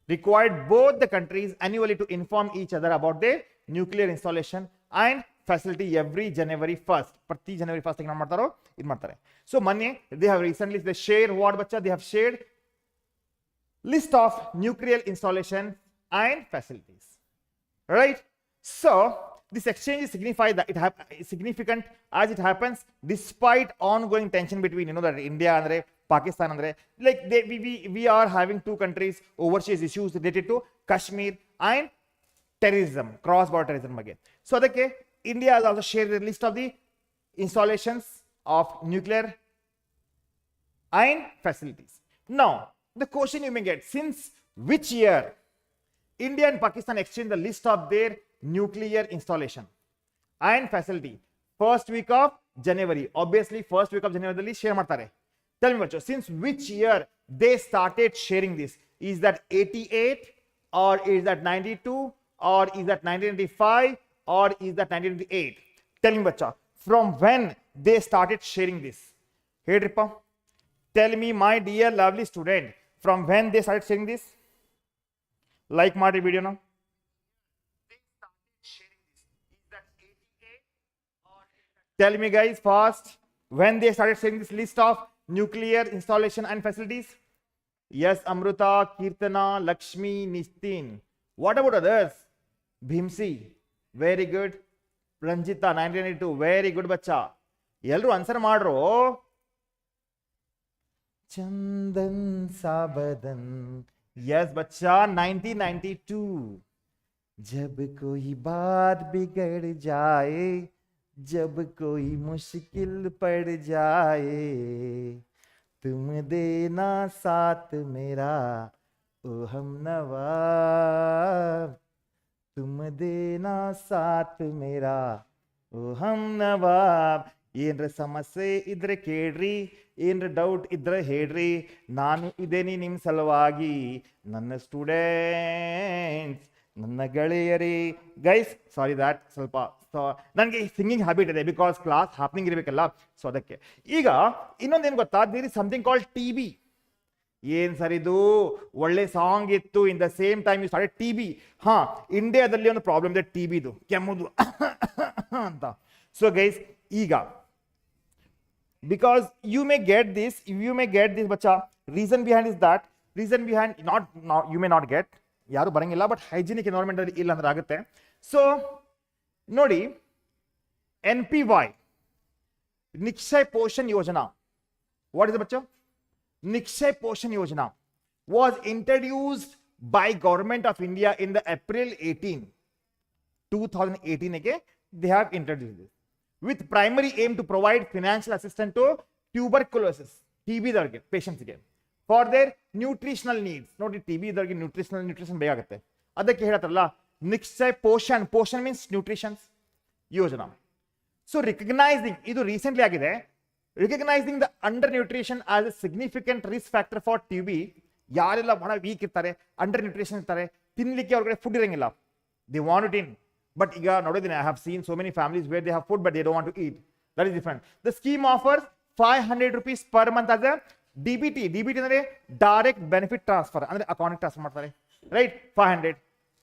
required both the countries annually to inform each other about their nuclear installation and facility every January 1st. Prati January 1st ಏನು ಮಾಡ್ತಾರೋ ಇದು ಮಾಡ್ತಾರೆ. So ಮೊನ್ನೆ they have recently they shared what bacha they have shared list of nuclear installation and facilities, right? So this exchange is significant as it happens despite ongoing tension between that India and Pakistan andre, like we are having two countries overseas issues related to Kashmir and terrorism, cross border terrorism again. So adake India has also shared the list of the installations of nuclear and facilities. Now the question you may get, since which year India and Pakistan exchanged the list of their nuclear installation and facility? First week of January. Obviously first week of January share ಮಾಡ್ತಾರೆ. Tell me bacho, since which year they started sharing this? Is that 88 or is that 92 or is that 1995 or is that 1998? Tell me bacha, from when they started sharing this? Hey Ripa, tell me my dear lovely student, from when they started sharing this? Like my video now. Tell me guys fast, when they started sharing this list of nuclear installation and facilities? Yes, Amruta, Kirtana, Lakshmi, Nistin. What about others? Bhimsi, very good. Ranjita, 1992, very good bacha. Yelru answer madro. Chandan Sabadan. Yes bacha, 1992. जब कोई बात बिगड़ जाए, जब कोई मुश्किल पड़ जाए, तुम देना साथ मेरा ओ हम नवाब, तुम देना साथ मेरा ओ हम नवाब. ಏನ್ರ ಸಮಸ್ಯೆ ಇದ್ರೆ ಕೇಳ್ರಿ, ಏನ್ರ ಡೌಟ್ ಇದ್ರೆ ಹೇಳ್ರಿ, ನಾನು ಇದೇನಿ ನಿಮ್ಮ ಸಲುವಾಗಿ, ನನ್ನ ಸ್ಟೂಡೆಂಟ್ಸ್, ನನ್ನ ಗೆಳೆಯರಿ. ಗೈಸ್ ಸಾರಿ ದ್ಯಾಟ್ ಸ್ವಲ್ಪ ನನಗೆ ಸಿಂಗಿಂಗ್ ಹ್ಯಾಬಿಟ್ ಇದೆ ಬಿಕಾಸ್ ಕ್ಲಾಸ್ ಹ್ಯಾಪ್ನಿಂಗ್ ಇರಬೇಕಲ್ಲ, ಸೊ ಅದಕ್ಕೆ. ಈಗ ಇನ್ನೊಂದೇನು ಗೊತ್ತಾ, there is something called TB. ಏನ್ ಸರ್ ಇದು, ಒಳ್ಳೆ ಸಾಂಗ್ ಇತ್ತು, in the same time you started TB. ಹಾ, ಇಂಡಿಯಾದಲ್ಲಿ ಒಂದು ಪ್ರಾಬ್ಲಮ್ ಇದೆ TBದು, ಕೆಮ್ಮುದು ಅಂತ. ಸೊ ಗೈಸ್ ಈಗ because you may get this bacha, reason behind is that, reason behind not you may not get, ಯಾರು ಬರಂಗಿಲ್ಲ, ಬಟ್ ಹೈಜಿನಿಕ್ ಎನ್ವೈರನ್ಮೆಂಟ್ ಅಲ್ಲಿ ಇಲ್ಲ ಅಂದ್ರೆ ಆಗುತ್ತೆ. ಸೊ ನೋಡಿ, NPY, Nikshay Poshan Yojana. What is it bacha? Nikshay Poshan Yojana was introduced by government of India in the April 2018 again. They have introduced this with primary aim to provide financial assistance to tuberculosis, TB patients again, for their nutritional needs. ನೋಡಿ TB ಇದರಿಗೆ nutrition ಬೇಕಾಗುತ್ತೆ, ಅದಕ್ಕೆ ಹೇಳ್ತಾರಲ್ಲ Nikshay Poshan means nutrition Yojana. So recognizing, ಇದು recently ಆಗಿದೆ, recognizing the undernutrition as a significant risk factor for TB. ಯಾರೆಲ್ಲ ಬಹಳ weak ಇರ್ತಾರೆ, ಅಂಡರ್ ನ್ಯೂಟ್ರಿಷನ್ ಇರ್ತಾರೆ, ತಿನ್ಲಿಕ್ಕೆ ಅವ್ರಿಗೆ ಫುಡ್ ಇರಂಗಿಲ್ಲ, they want it in. But I have seen so many families where they have food but they don't want to eat. That is different. The scheme offers 500 rupees per month as a DBT. DBT is direct benefit transfer. Account transfer, right? 500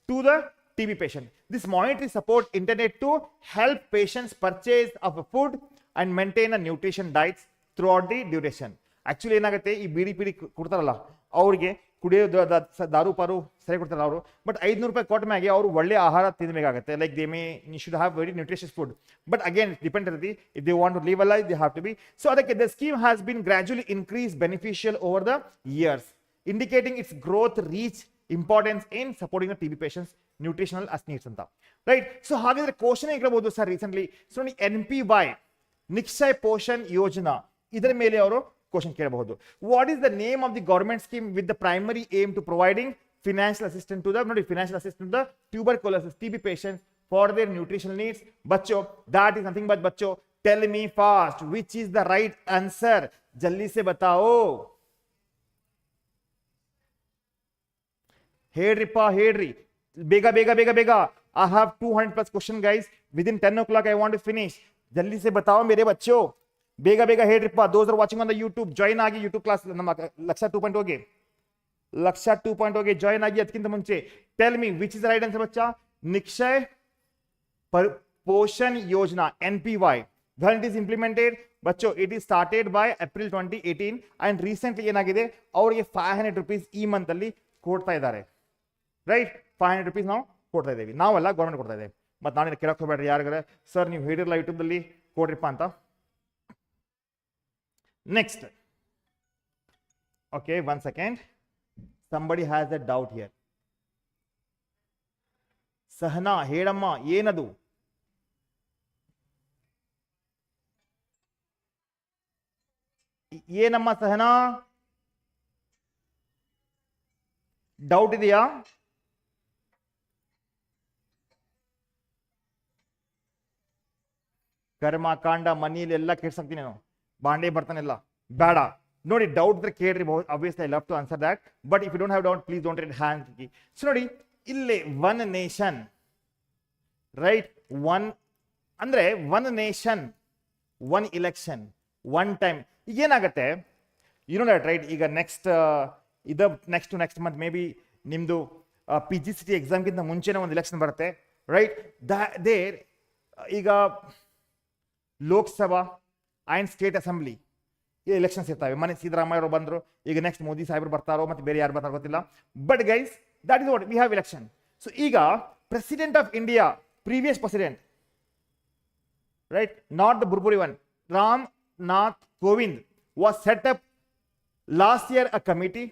to the TB patient. This monetary support intended to help patients purchase of food and maintain a nutrition diet throughout the duration. Actually, ಏನಾಗುತ್ತೆ, ಈ ಬಿಡಿ ಕೊಡ್ತಾರಲ್ಲ ಅವ್ರಿಗೆ ಕುಡಿಯೋ ದಾರು ಪಾರು ಸರಿ ಕೊಡ್ತಾರೆ ಅವರು, ಬಟ್ 500 ರೂಪಾಯಿ ಕೊಟ್ಟ ಮ್ಯಾಗೆ ಅವರು ಒಳ್ಳೆ ಆಹಾರ ತಿನ್ನಬೇಕಾಗುತ್ತೆ. Like they may should have very nutritious food, but again depend ಇರುತ್ತೆ, if they want to live a life they have to be. So ಅದಕ್ಕೆ the scheme has been gradually increase beneficial over the years, indicating its growth reach importance in supporting the TB patients nutritional as needs ಅಂತ, right? So ಹಾಗಾದ್ರೆ question ಇರಬಹುದು sir recently. So NPY, Nikshay Poshan Yojana, ಇದರ ಮೇಲೆ ಅವರು question ಕೇಳಬಹುದು. What is the name of the government scheme with the primary aim to providing financial assistant to the tuberculosis TB patients for their nutritional needs? Bachcho, that is nothing but bachcho, tell me fast, which is the right answer? Jaldi se batao. ಹೇಳ್ರಿಪ್ಪ, ಹೇಳ್ರಿ ಬೇಗ ಬೇಗ ಬೇಗ ಬೇಗ. I have 200 plus question guys. Within 10 o'clock I want to finish. जल्दी से बताओ मेरे बच्चों, ಬೇಗ ಬೇಗ ಹೇಳ್ರಿಪ್ಪ. those are watching on the YouTube join ಆಗಿ YouTube ಕ್ಲಾಸ್ ನಮ್ಮ ಲಕ್ಷ 2.0 ಗೆ ಲಕ್ಷ 2.0 ಗೆ ಜಾಯಿನ್ ಆಗಿ. ಅದಕ್ಕಿಂತ ಮುಂಚೆ tell me which is right answer ಬಚ್ಚಾ? Nikshay Poshan Yojana NPY. When it is implemented, बच्चों it is started by April 2018 and recently ಏನಾಗಿದೆ ಅವರಿಗೆ 500 rupees ಈ ಮಂತ್ ಅಲ್ಲಿ ಕೊಡ್ತಾ ಇದ್ದಾರೆ. ರೈಟ್, 500 rupees ನಾವು ಕೊಡ್ತಾ ಇದ್ದೀವಿ, ನಾವಲ್ಲ ಗೌರ್ಮೆಂಟ್ ಕೊಡ್ತಾ ಇದೆ. ಮತ್ತೆ ನಾನೇನು ಕೇಳಕ್ಕೆ ಹೋಗ್ಬೇಡ್ರಿ ಯಾರಿಗಾರೆ, ಸರ್ ನೀವು ಹೇಳಿರಲ್ಲ ಯೂಟ್ಯೂಬ್ದಲ್ಲಿ ಕೊಡ್ರಿಪ್ಪ ಅಂತ. Next, okay, 1 second, somebody has a doubt here. Sahana ಹೇಳಮ್ಮ, ಏನದು? ಏನಮ್ಮ ಸಹನಾ, ಡೌಟ್ ಇದೆಯಾ? ಕರ್ಮಕಾಂಡ ಮನೆಯಲ್ಲಿ ಎಲ್ಲ ಕೆಡ್ಸಾಕ್ತೀನಿ ನಾನು, ಬಾಂಡೆ ಬರ್ತಾನೆಲ್ಲ ಬೇಡ. ನೋಡಿ ಡೌಟ್ ಇದ್ರೆ ಕೇಳ್ರಿ, obviously I love to answer that, but if you don't have doubt please don't raise hand. So ನೋಡಿ ಇಲ್ಲಿ ಒನ್ ನೇಷನ್, ರೈಟ್, ಒನ್ ಅಂದ್ರೆ one nation one election one time. ಈಗ ಏನಾಗುತ್ತೆ ಯು ನೋ ದಟ್, ರೈಟ್? ಈಗ next ಇದು next month may be ನಿಮ್ದು PGCET ಎಕ್ಸಾಮ್ಗಿಂತ ಮುಂಚೆನೇ ಒಂದು ಎಲೆಕ್ಷನ್ ಬರುತ್ತೆ, ರೈಟ್? ದೇರ್ ಈಗ Lok Sabha and state assembly elections ಇರ್ತವೆ. ಮನೆ ಸಿದ್ದರಾಮಯ್ಯ ಅವರು ಬಂದರು, ಈಗ ನೆಕ್ಸ್ಟ್ ಮೋದಿ ಸಾಹೇಬರು ಬರ್ತಾರೋ ಮತ್ತೆ ಬೇರೆ ಯಾರು ಬರ್ತಾರೋ ಗೊತ್ತಿಲ್ಲ. But guys that is what we have election. So ಈಗ president of India, previous president, right, not the Burburi one, Ram Nath Kovind was set up last year a committee,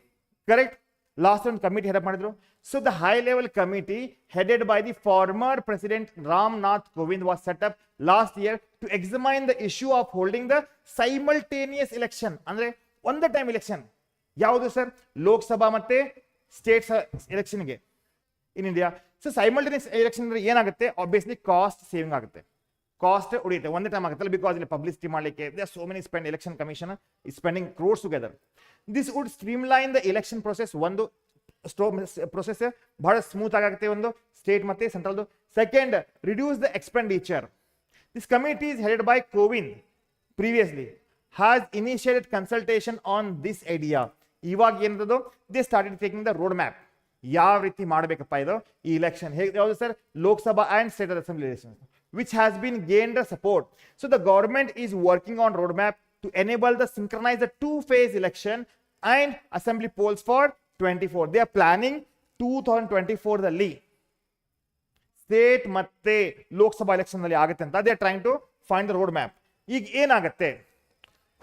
correct? Last year committee head up ಮಾಡಿದ್ರು. So the high level committee headed by the former president Ram Nath Kovind was set up last year to examine the issue of holding the simultaneous election. ಅಂದ್ರೆ ಒಂದೇ time election. ಯಾವುದು sir? Lok Sabha ಮತ್ತೆ state ಎಲೆಕ್ಷನ್ಗೆ in India. So simultaneous election ಅಂದ್ರೆ ಏನಾಗುತ್ತೆ? Obviously cost saving ಆಗುತ್ತೆ, cost ಉಳಿಯುತ್ತೆ, ಒಂದೇ ಟೈಮ್ ಆಗುತ್ತಲ್ಲ, ಬಿಕಾಸ್ ಇಲ್ಲಿ ಪಬ್ಲಿಸಿಟಿ ಮಾಡಲಿಕ್ಕೆ they are so many spend. Election commission is spending crores together. This would streamline the election process. ಒಂದು ಪ್ರೊಸೆಸ್ ಬಹಳ ಸ್ಮೂತ್ ಆಗುತ್ತೆ, ಒಂದು ಸ್ಟೇಟ್ ಮತ್ತೆ ಸೆಂಟ್ರಲ್ದು. Second, reduce the expenditure. This committee is headed by Kovind previously has initiated consultation on this idea. ಇವಾಗ ಏನದು? They started taking the road map. ಯಾವ ರೀತಿ ಮಾಡಬೇಕಪ್ಪ ಇದು ಈ ಎಲೆಕ್ಷನ್, ಹೇಗೆ ಯಾವುದು sir? Lok Sabha and state assembly election, which has been gained the support. So the government is working on roadmap to enable the synchronize the two-phase election and assembly polls for 24. They are planning 2024 ದಲ್ಲಿ state ಮತ್ತೆ Lok Sabha election ನಲ್ಲಿ ಆಗುತ್ತೆ ಅಂತ. They are trying to find the road map. ಈಗ ಏನಾಗುತ್ತೆ?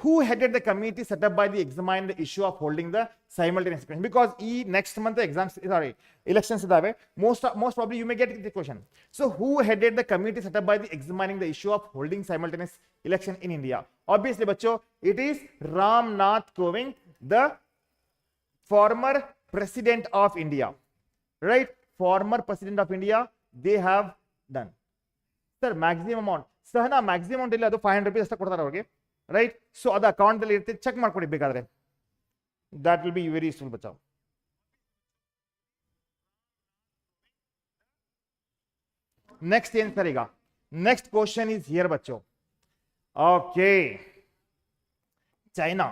Who headed the committee set up by the examine the issue of holding the simultaneous election? Because next month the elections idave, most probably you may get the question. So who headed the committee set up by the examining the issue of holding simultaneous election in India? Obviously bachcho, it is Ram Nath Kovind, the former president of India, right? Former president of India, they have done. Sir, maximum amount, Sahana, maximum amount illa adu 500 rupees asta kodtare avರಿಗೆ, right? So ಅದು account ಅಲ್ಲಿ ಇರುತ್ತೆ, check ಮಾಡ್ಕೊಡಿ ಬೇಕಾದ್ರೆ. That will be very useful ಬಚಾವ್. Next ಏನ್ sir? ಈಗ next question is here ಬಚ್ಚೋ. Okay, China.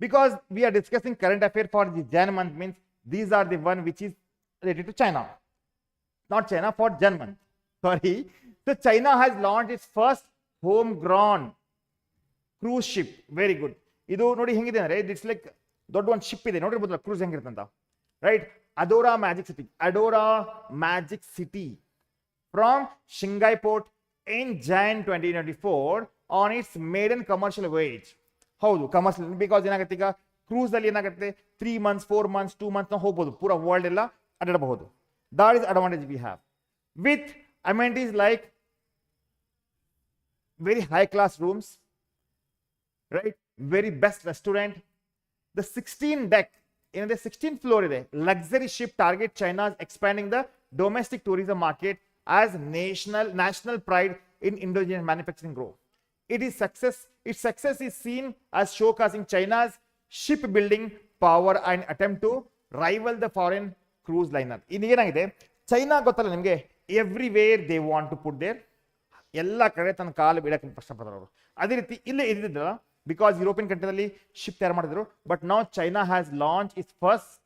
Because we are discussing current affair for the Jan month, means these are the one which is related to China, not China, for Jan month. Sorry. So China has launched its first homegrown cruise ship. Very good. ಇದು ನೋಡಿ ಹೆಂಗಿದೆ ಅಂದ್ರೆ, it's like ದೊಡ್ಡ ಒಂದು ship ಇದೆ, ನೋಡಿರ್ಬೋದಲ್ಲ cruise ಹೆಂಗಿರ್ತಂತ, right? Adora Magic City from Shanghai port in Jan 2024 on its maiden commercial voyage. ಹೌದು, ಕಮರ್ಷಿಯಲ್, ಬಿಕಾಸ್ ಏನಾಗುತ್ತೆ ಈಗ ಕ್ರೂಸ್ ಅಲ್ಲಿ ಏನಾಗುತ್ತೆ 3 months 4 months 2 months ನಾವು ಹೋಗ್ಬೋದು, ಪೂರಾ ವರ್ಲ್ಡ್ ಎಲ್ಲ ಅಡ್ಡಾಡಬಹುದು. That is advantage we have with amenities like very high class rooms, right? Very best restaurant. The 16 deck in the 16th floor ಇದೆ. Luxury ship target China's expanding the domestic tourism market as national pride in indigenous manufacturing growth. Its success is seen as showcasing China's shipbuilding power and attempt to rival the foreign cruise liner. ಇನ್ನೇನಾಗಿದೆ, China ಗೊತ್ತಲ್ಲ ನಿಮಗೆ, everywhere they want to put there, ಎಲ್ಲ ಕಡೆ ತನ್ನ ಕಾಲು ಬಿಡಕ್ಕೆ ಕಷ್ಟಪಡ್ತಾರೆ ಅವರು. ಅದೇ ರೀತಿ ಇಲ್ಲೇ ಇದ್ದಿದ್ದಲ್ಲ, ಬಿಕಾಸ್ ಯುರೋಪಿಯನ್ ಕಂಟ್ರಿದಲ್ಲಿ ಶಿಪ್ ತಯಾರು ಮಾಡಿದ್ರು, but now China has launch its first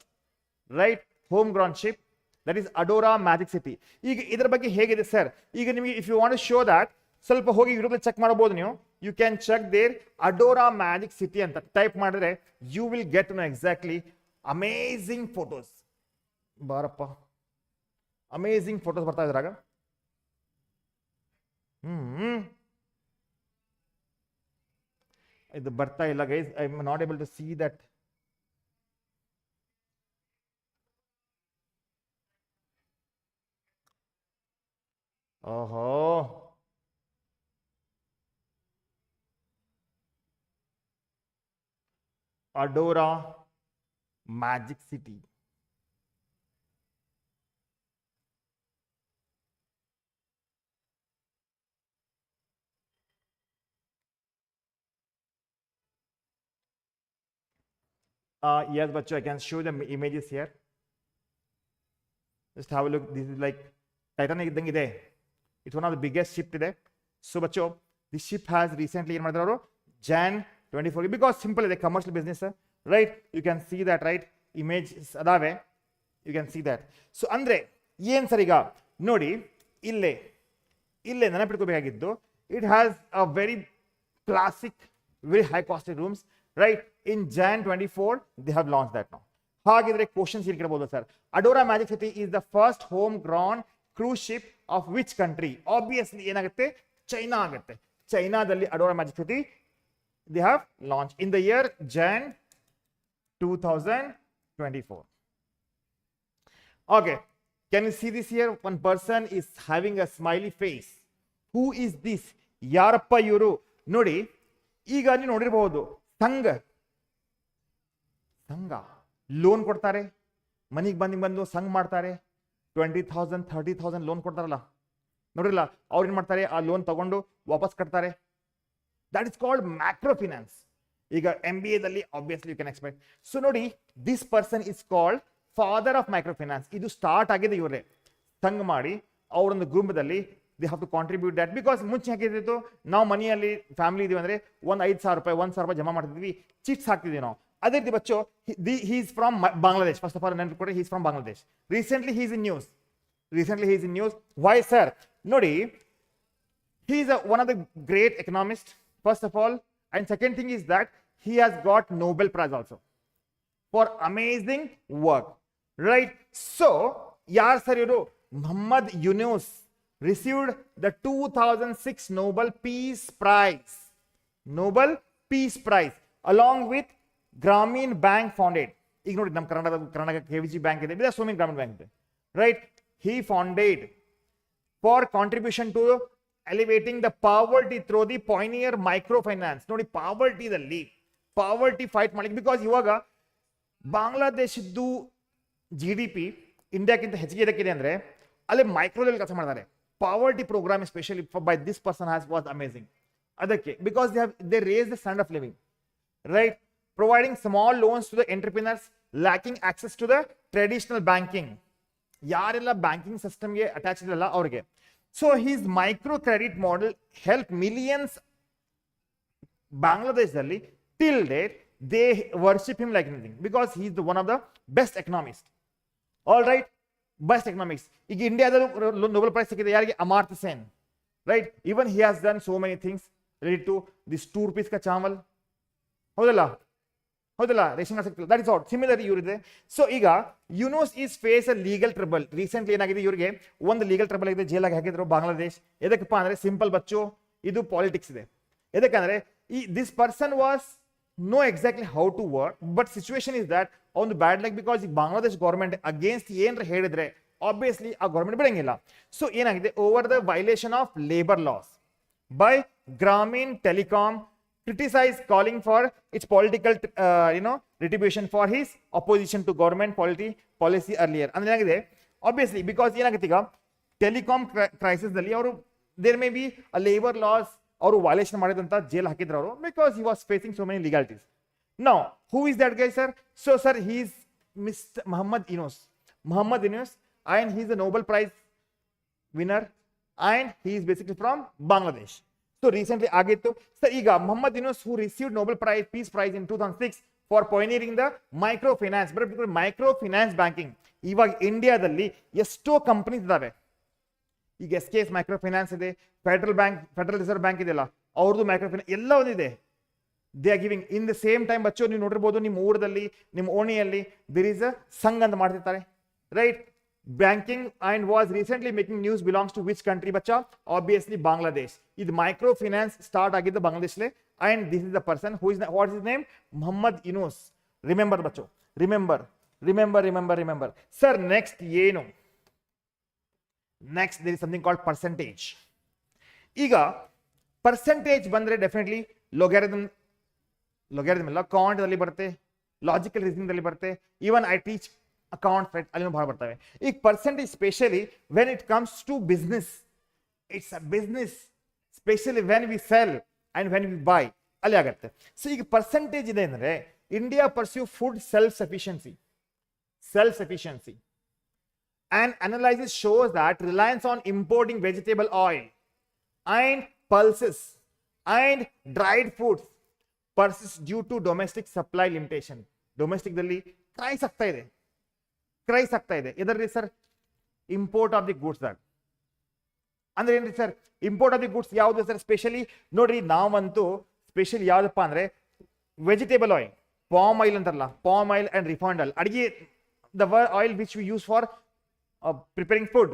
right home ground ship, that is Adora Magic City. ಈಗ ಇದರ ಬಗ್ಗೆ ಹೇಗಿದೆ ಸರ್, ಈಗ ನಿಮಗೆ if you want to show that, ಸ್ವಲ್ಪ ಹೋಗಿ ಯೂಟ್ಯೂಬ್ ಚೆಕ್ ಮಾಡಬಹುದು ನೀವು. You can check there Adora Magic City ಅಂತ ಟೈಪ್ ಮಾಡಿದ್ರೆ you will get no exactly amazing photos. ಬಾರಪ್ಪ, ಅಮೇಝಿಂಗ್ ಫೋಟೋಸ್ ಬರ್ತಾ ಇದ್ರಾಗ. ಇದು ಬರ್ತಾ ಇಲ್ಲ guys, I am not able to see that. ಓಹೋ, Adora Magic City. Yes, Bacho, I can show the images here. Just have a look. This is like Titanic iddange ide. It's one of the biggest ship today. So, Bacho, this ship has recently in Jan 24, because simple is a commercial business, right? You can see that, right? Image adave. You can see that. So, andre yen sir iga nodi ille ನೆನಪಿಟ್ಕೋಬೇಕಾಗಿದ್ದು, it has a very classic, very high costed rooms, right? In Jan 24 they have launched that now. ಹಾಗಿದ್ರೆ questions ಇಲ್ಲಿ ಕೇಳಬಹುದು sir. Adora Magic City is the first home grown cruise ship of which country? Obviously ಏನಾಗುತ್ತೆ, China ಆಗುತ್ತೆ. ಚೈನಾದಲ್ಲಿ Adora Magic City they have launched in the year Jan 2024. Okay, can you see this here? One person is having a smiley face. Who is this? ಯಾರಪ್ಪ ಇವರು? ನೋಡಿ, ಈಗ ನೀವು ನೋಡಿರಬಹುದು, ಸಂಘ ಲೋನ್ ಕೊಡ್ತಾರೆ, ಮನಿಗೆ ಬಂದು ಸಂಘ ಮಾಡ್ತಾರೆ, 20,000 30,000 ಲೋನ್ ಕೊಡ್ತಾರಲ್ಲ, ನೋಡಿರಲ್ಲ, ಅವ್ರು ಏನ್ ಮಾಡ್ತಾರೆ, ಆ ಲೋನ್ ತಗೊಂಡು ವಾಪಸ್ ಕಟ್ತಾರೆ. That is called microfinance. ಈಗ MBA ದಲ್ಲಿ obviously you can expect. So ನೋಡಿ, this person is called father of microfinance. ಇದು ಸ್ಟಾರ್ಟ್ ಆಗಿದೆ ಇವರೇ ಸಂಘ ಮಾಡಿ, ಅವರೊಂದು ಗುಂಪದಲ್ಲಿ they have to contribute that. Because ಮುಂಚೆ ಹಾಕಿದ್ದು, ನಾವು ಮನೆಯಲ್ಲಿ ಫ್ಯಾಮಿಲಿ ಇದೀವಿ ಅಂದ್ರೆ ಒಂದು 5,000 ರೂಪಾಯಿ 1,000 ರೂಪಾಯಿ ಜಮಾ ಮಾಡ್ತಿದ್ವಿ, ಚಿಟ್ಸ್ ಹಾಕ್ತಿದ್ವಿ ನಾವು. ಅದೇ ರೀತಿ ಬಚ್ಚೋ, he is from Bangladesh. First of all, he is from Bangladesh. Recently he is in news. Why, sir? Nodi, he is one of the great economists, first of all, and second thing is that he has got Nobel Prize also for amazing work, right? So, yaar sir, you know, Muhammad Yunus received the 2006 Nobel Peace Prize, along with Grameen Bank founded. ಈಗ ನೋಡಿ, ನಮ್ಮ Karnataka KVG bank ಇದೆ, there are so many Grameen Bank ಇದೆ, right? He founded for contribution to elevating the poverty through the pioneer microfinance. ನೋಡಿ, poverty fight ಮಾಡಿ, because ಇವಾಗ ಬಾಂಗ್ಲಾದೇಶದ್ದು GDP ಇಂಡಿಯಾಕ್ಕಿಂತ ಹೆಚ್ಚಿಗೆ ಇದಕ್ಕಿದೆ ಅಂದ್ರೆ ಅಲ್ಲಿ ಮೈಕ್ರೋದಲ್ಲಿ ಕೆಲಸ ಮಾಡ್ತಾರೆ. Poverty program especially by this person was amazing. ಅದಕ್ಕೆ because they raise the stand of living, right? Providing small loans to the entrepreneurs lacking access to the traditional banking. ಯಾರೆಲ್ಲ ಬ್ಯಾಂಕಿಂಗ್ ಸಿಸ್ಟಮ್ಗೆ ಅಟ್ಯಾಚ್ ಇರಲ್ಲ ಅವ್ರಿಗೆ. So he's micro credit model help millions ಬಾಂಗ್ಲಾದೇಶದಲ್ಲಿ. Till date they worship him like anything, because he is one of the best economist. All right, best economics. ಈಗ ಇಂಡಿಯಾದಲ್ಲಿ Nobel prize ಸಿಕ್ಕಿದೆ ಯಾರಿಗೆ? Amartya Sen, right? Even he has done so many things related to this 2 rupees ka ಚಾವಲ್, ಹೌದಲ್ಲ, ration card ಸಿಗ್ತಿಲ್ಲ. That is out. Similar ಇವರಿದೆ. So ಈಗ Yunus is face a legal trouble. Recently ಏನಾಗಿದೆ, ಇವರಿಗೆ ಒಂದು ಲೀಗಲ್ ಟ್ರಬಲ್ ಆಗಿದೆ, ಜೈಲಾಗಿ ಹಾಕಿದ್ರು ಬಾಂಗ್ಲಾದೇಶ್. ಎದಕ್ಕಪ್ಪ ಅಂದ್ರೆ ಸಿಂಪಲ್ ಬಚ್ಚು, ಇದು ಪಾಲಿಟಿಕ್ಸ್ ಇದೆ. ಎದಕ್ಕಂದ್ರೆ this person was no exactly how to work, but situation is that ಒಂದು ಬ್ಯಾಡ್ ಲಕ್, ಬಿಕಾಸ್ ಈಗ ಬಾಂಗ್ಲಾದೇಶ್ ಗೌರ್ಮೆಂಟ್ ಅಗೇನ್ಸ್ಟ್ ಏನ್ರ ಹೇಳಿದ್ರೆ ಆಬ್ವಿಯಸ್ಲಿ ಆ ಗೌರ್ಮೆಂಟ್ ಬಿಡಂಗಿಲ್ಲ. ಸೊ ಏನಾಗಿದೆ, over the violation of labour loss by Grameen Telecom, criticized, calling for its political retribution for his opposition to government policy earlier. ಅಂದ್ರೆ ಏನಾಗಿದೆ, obviously because ಏನಾಗುತ್ತೆ, ಈಗ ಟೆಲಿಕಾಂ ಕ್ರೈಸಿಸ್ ದಲ್ಲಿ ಅವರು there may be a labour laws ಅವರು violation ಮಾಡಿದಂತ jail ಹಾಕಿದ್ರು ಅವರು, because he was facing so many legalities. Now who is that guy sir? So sir, he is mister Muhammad Yunus, and he is a Nobel Prize winner, and he is basically from Bangladesh. So recently ಆಗಿತ್ತು sir. ಈಗ Mohammad Yunus who received Nobel Prize Peace Prize in 2006 for pioneering the microfinance. But microfinance banking ಇವಾಗ ಇಂಡಿಯಾದಲ್ಲಿ ಎಷ್ಟೋ companies ಇದಾವೆ. ಈಗ SKS microfinance ಇದೆ, federal reserve bank ಇದೆಯಲ್ಲ ಅವ್ರದ್ದು ಮೈಕ್ರೋಫೈನಾನ್ಸ್ ಎಲ್ಲ ಒಂದಿದೆ. They are giving in the same time. ಬಚ್ಚೋ ನೀವು ನೋಡಿರ್ಬೋದು ನಿಮ್ಮ ಊರಲ್ಲಿ ನಿಮ್ಮ ಓಣಿಯಲ್ಲಿ ದೇರ್ ಇಸ್ ಅ ಸಂಘ ಅಂತ ಮಾಡ್ತಿರ್ತಾರೆ, right? Banking and was recently making news belongs to which country ಬಚ್ಚಾ? ಆಬ್ವಿಯಸ್ಲಿ ಬಾಂಗ್ಲಾದೇಶ್. ಇದು ಮೈಕ್ರೋ ಫೈನಾನ್ಸ್ ಸ್ಟಾರ್ಟ್ ಆಗಿದ್ದು ಬಾಂಗ್ಲಾದೇಶ್ಲೆ. And this is the person who is what is name? Muhammad Yunus. Remember ಬಚ್ಚೋ, ರಿಮೆಂಬರ್. ಸರ್ ನೆಕ್ಸ್ಟ್ ಏನು? Next there is something called percentage. ಈಗ percentage ಬಂದ್ರೆ definitely logarithm ಎಲ್ಲ ಕಾಂಟ್ದಲ್ಲಿ ಬರುತ್ತೆ, ಲಾಜಿಕಲ್ ರೀಸನಿಂಗ್ ಬರುತ್ತೆ, even I teach account right ಅಲ್ಲಿ ಬಹಳ ಬರ್ತವೆ. ಈಗ percentage specially when it comes to business, it's a business specially when we sell and when we buy ಅಲ್ಲಿ ಆಗುತ್ತೆ. ಸೊ ಈಗ ಪರ್ಸೆಂಟೇಜ್ ಇದೆ ಅಂದ್ರೆ India pursue food self sufficiency and analysis shows that reliance on importing vegetable oil and pulses and dried foods persists due to domestic supply limitation. Domestic dalli ಕ್ರೈಸ್ ಆಗ್ತಾ ಇದೆ. ಇದರಲ್ಲಿ sir import of the goods. That ಅಂದ್ರೆ ಏನ್ರಿ sir? Import of the goods ಯಾವುದು sir? Specially ನೋಡ್ರಿ, ನಾವಂತೂ specially ಯಾವ್ದಪ್ಪ ಅಂದ್ರೆ ವೆಜಿಟೇಬಲ್ ಆಯಿಲ್, ಪಾಮ್ ಆಯಿಲ್ ಅಂತಾರಲ್ಲ, palm oil and refined oil, ಅಡಿಗೆ the oil which we use for preparing food,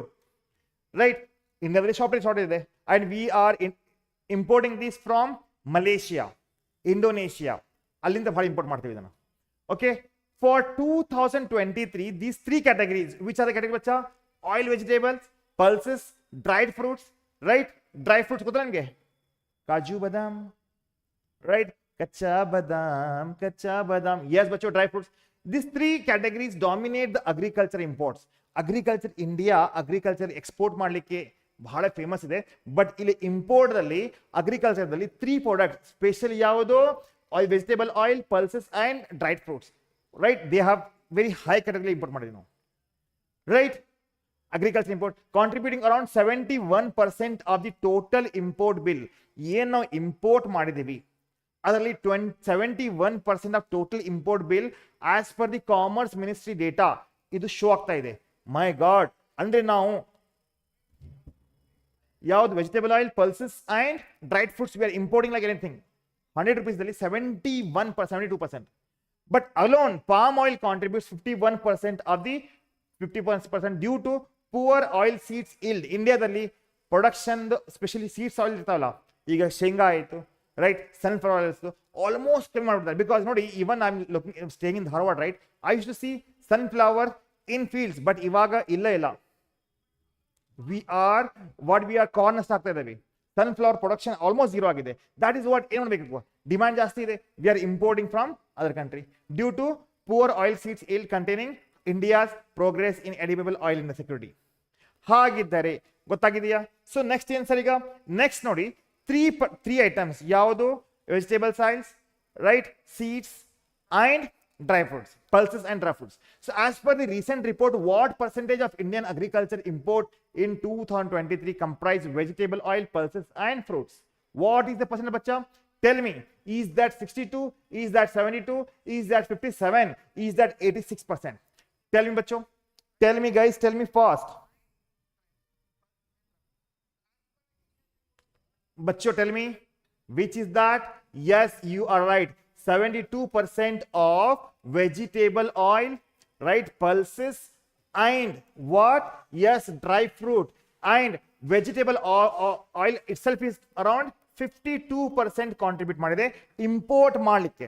right? Indiaದಲ್ಲಿ shortage ಇದೆ, and we are importing this from Malaysia, Indonesia, ಅಲ್ಲಿಂದ ಭಾಳ ಇಂಪೋರ್ಟ್ ಮಾಡ್ತೀವಿ ಇದನ್ನ. Okay, for 2023 these three categories, which are the categories Bachcha? Oil, vegetables, pulses, dried fruits, right? Dry fruits ಗೊತ್ತಾ ನಿಮಗೆ? ಕಾಜು ಬಾದಾಮ್, right? ಕಚ್ಚಾ ಬಾದಾಮ್, yes ಬಚ್ಚೋ, dry fruits. These three categories dominate the agriculture imports. Agriculture India agriculture export ಮಾಡಲಿಕ್ಕೆ ಬಹಳ famous ಇದೆ. But ಇಲ್ಲಿ import ದಲ್ಲಿ agriculture ದಲ್ಲಿ 3 product special ಯಾವುದು? Oil, vegetable oil, pulses and dried fruits, right? They have very high category import ಮಾಡಿದ್ವಿ ನಾವು, right? Agriculture import contributing around 71% of the total import bill. ಏನ್ ನಾವು ಇಂಪೋರ್ಟ್ ಮಾಡಿದೀವಿ ಅದರಲ್ಲಿ 71% of total import bill as per the commerce ministry data ಇದು show ಆಗ್ತಾ ಇದೆ. ಮೈ god, ಅಂದ್ರೆ ನಾವು ಯಾವ್ದು vegetable oil, pulses and dried fruits V are importing like anything. 100 rupees 72%. But alone palm oil contributes 51% of the 51% due to poor oil seeds yield. ಇಂಡಿಯಾದಲ್ಲಿ production specially seeds oil ಇರ್ತಾವಲ್ಲ, ಈಗ ಶೇಂಗಾ ಆಯಿತು, ರೈಟ್? ಸನ್ಫ್ಲವರ್ ಆಯಿಲ್ಸ್ ಆಲ್ಮೋಸ್ಟ್ ಕಮ್ಮಿ ಮಾಡ್ಬಿಡ್ತಾರೆ. Because ನೋಡಿ, even I am looking staying in Dharwad, right? I used to see sunflower in fields, but ಇವಾಗ ಇಲ್ಲ. ವಿ ಆರ್ ಕಾರ್ನ್ ಅಷ್ಟು ಆಗ್ತಾ ಇದ್ದೀವಿ. ಸನ್ಫ್ಲವರ್ ಪ್ರೊಡಕ್ಷನ್ ಆಲ್ಮೋಸ್ಟ್ ಝೀರೋ ಆಗಿದೆ. ದಟ್ ಇಸ್ ವಾಟ್ ಏನು ಮಾಡಬೇಕು? ಡಿಮ್ಯಾಂಡ್ ಜಾಸ್ತಿ ಇದೆ. We are importing from other country due to poor oil seeds ill containing India's progress in edible oil in security. ಹಾಗಿದ್ದರೆ ಗೊತ್ತಾಗಿದೆಯಾ? ಸೊ ನೆಕ್ಸ್ಟ್ ಏನ್ ಸರ್? ಈಗ next ನೋಡಿ, ತ್ರೀ ಐಟಮ್ಸ್ ಯಾವುದು? Vegetables oils, right? Seeds and dry fruits, pulses and dry fruits. So as per the recent report, what percentage of Indian agriculture import in 2023 comprise vegetable oil, pulses and fruits? What is the percentage, bacha? Tell me. Is that 62? Is that 72? Is that 57? Is that 86%? Tell me, bacho. Tell me, guys. Tell me fast. Bacho, tell me. Which is that? Yes, you are right. 72% of vegetable oil, right? Pulses and what? Yes, dry fruit. And vegetable oil itself is around 52% contribute ಮಾಡಿದೆ import ಮಾಡಲಿಕ್ಕೆ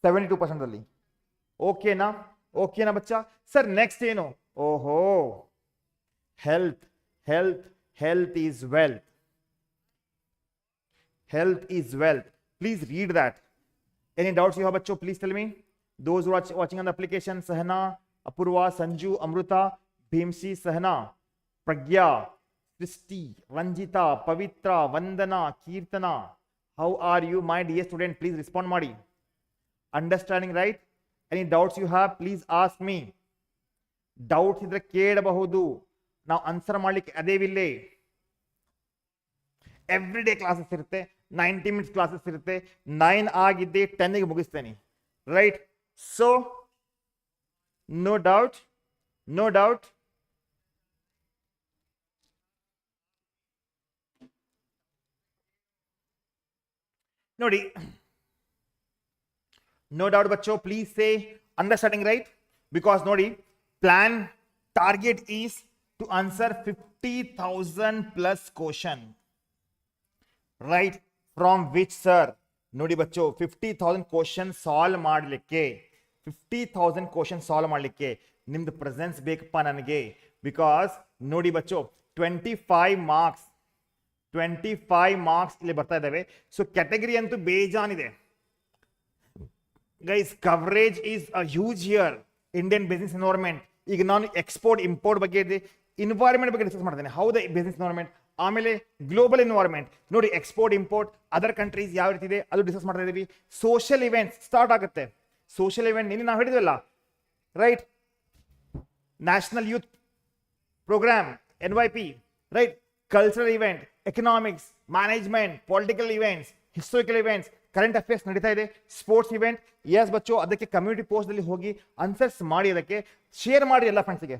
72% ಅಲ್ಲಿ. ಓಕೆನಾ ಬಚ್ಚಾ? Sir next ಏನು? ಓಹೋ, health is wealth. Please read that. Any doubts you have, bachcho? Please tell me. Those who are watching on the application: Sahana, Apurva, Sanju, Amruta, Bhimsi, Sahana, Pragya, Kristi, Ranjita, Pavitra, Vandana, Kirtana. How are you, my dear student? Please respond, Madi. Understanding, right? Any doubts you have, please ask me. Doubts idre ಕೇಳಬಹುದು, ನಾವು answer ಮಾಡ್ಲಿಕ್ಕೆ ಅದೇವಿಲ್ಲೇ every day classes ಇರುತ್ತೆ 90 minutes classes ಇರುತ್ತೆ 9 ಆಗಿದ್ದೆ 10ಗೆ ಮುಗಿಸ್ತೇನೆ right so no doubt ನೋಡಿ no doubt bachcho please say understanding right because nodi plan target is to answer 50,000 plus question right from which sir nodi bachcho 50,000 question solve ಮಾಡಲಿಕ್ಕೆ 50,000 question solve ಮಾಡಲಿಕ್ಕೆ ನಿಮ್ದು presence ಬೇಕಪ್ಪ ನನಗೆ because ನೋಡಿ bachcho 25 marks ಇಲ್ಲಿ ಬರ್ತಾ ಇದಾವೆ ಸೊ ಕ್ಯಾಟಗರಿ ಅಂತೂ ಬೇಜಾನಿದೆ guys coverage is a huge here Indian business environment ಈಗ ನಾನು ಎಕ್ಸ್ಪೋರ್ಟ್ ಇಂಪೋರ್ಟ್ ಬಗ್ಗೆ ಇದೆ ಇನ್ವೈರನ್ಮೆಂಟ್ ಬಗ್ಗೆ ಡಿಸ್ಕಸ್ ಮಾಡ್ತೇನೆ ಹೌದಾ ಬಿಸ್ನೆಸ್ ಎನ್ವೈರನ್ಮೆಂಟ್ ಆಮೇಲೆ ಗ್ಲೋಬಲ್ ಎನ್ವೈರನ್ಮೆಂಟ್ ನೋಡಿ ಎಕ್ಸ್ಪೋರ್ಟ್ ಇಂಪೋರ್ಟ್ ಅದರ್ ಕಂಟ್ರೀಸ್ ಯಾವ ರೀತಿ ಇದೆ ಅದು ಡಿಸ್ಕಸ್ ಮಾಡ್ತಾ ಇದೀವಿ ಸೋಷಿಯಲ್ ಇವೆಂಟ್ಸ್ ಸ್ಟಾರ್ಟ್ ಆಗುತ್ತೆ ಸೋಷಿಯಲ್ ಇವೆಂಟ್ ನಿನ್ನೆ ನಾವು ಹೇಳಿದ್ವಲ್ಲ right national youth programme NYP right cultural event economics management political events historical events current affairs ನಡೀತಾ ಇದೆ ಸ್ಪೋರ್ಟ್ಸ್ ಇವೆಂಟ್ ಎಸ್ ಬಚ್ಚು ಅದಕ್ಕೆ ಕಮ್ಯುನಿಟಿ ಪೋಸ್ಟ್ ಅಲ್ಲಿ ಹೋಗಿ ಆನ್ಸರ್ಸ್ ಮಾಡಿ ಅದಕ್ಕೆ ಶೇರ್ ಮಾಡಿ ಎಲ್ಲ ಫ್ರೆಂಡ್ಸ್ಗೆ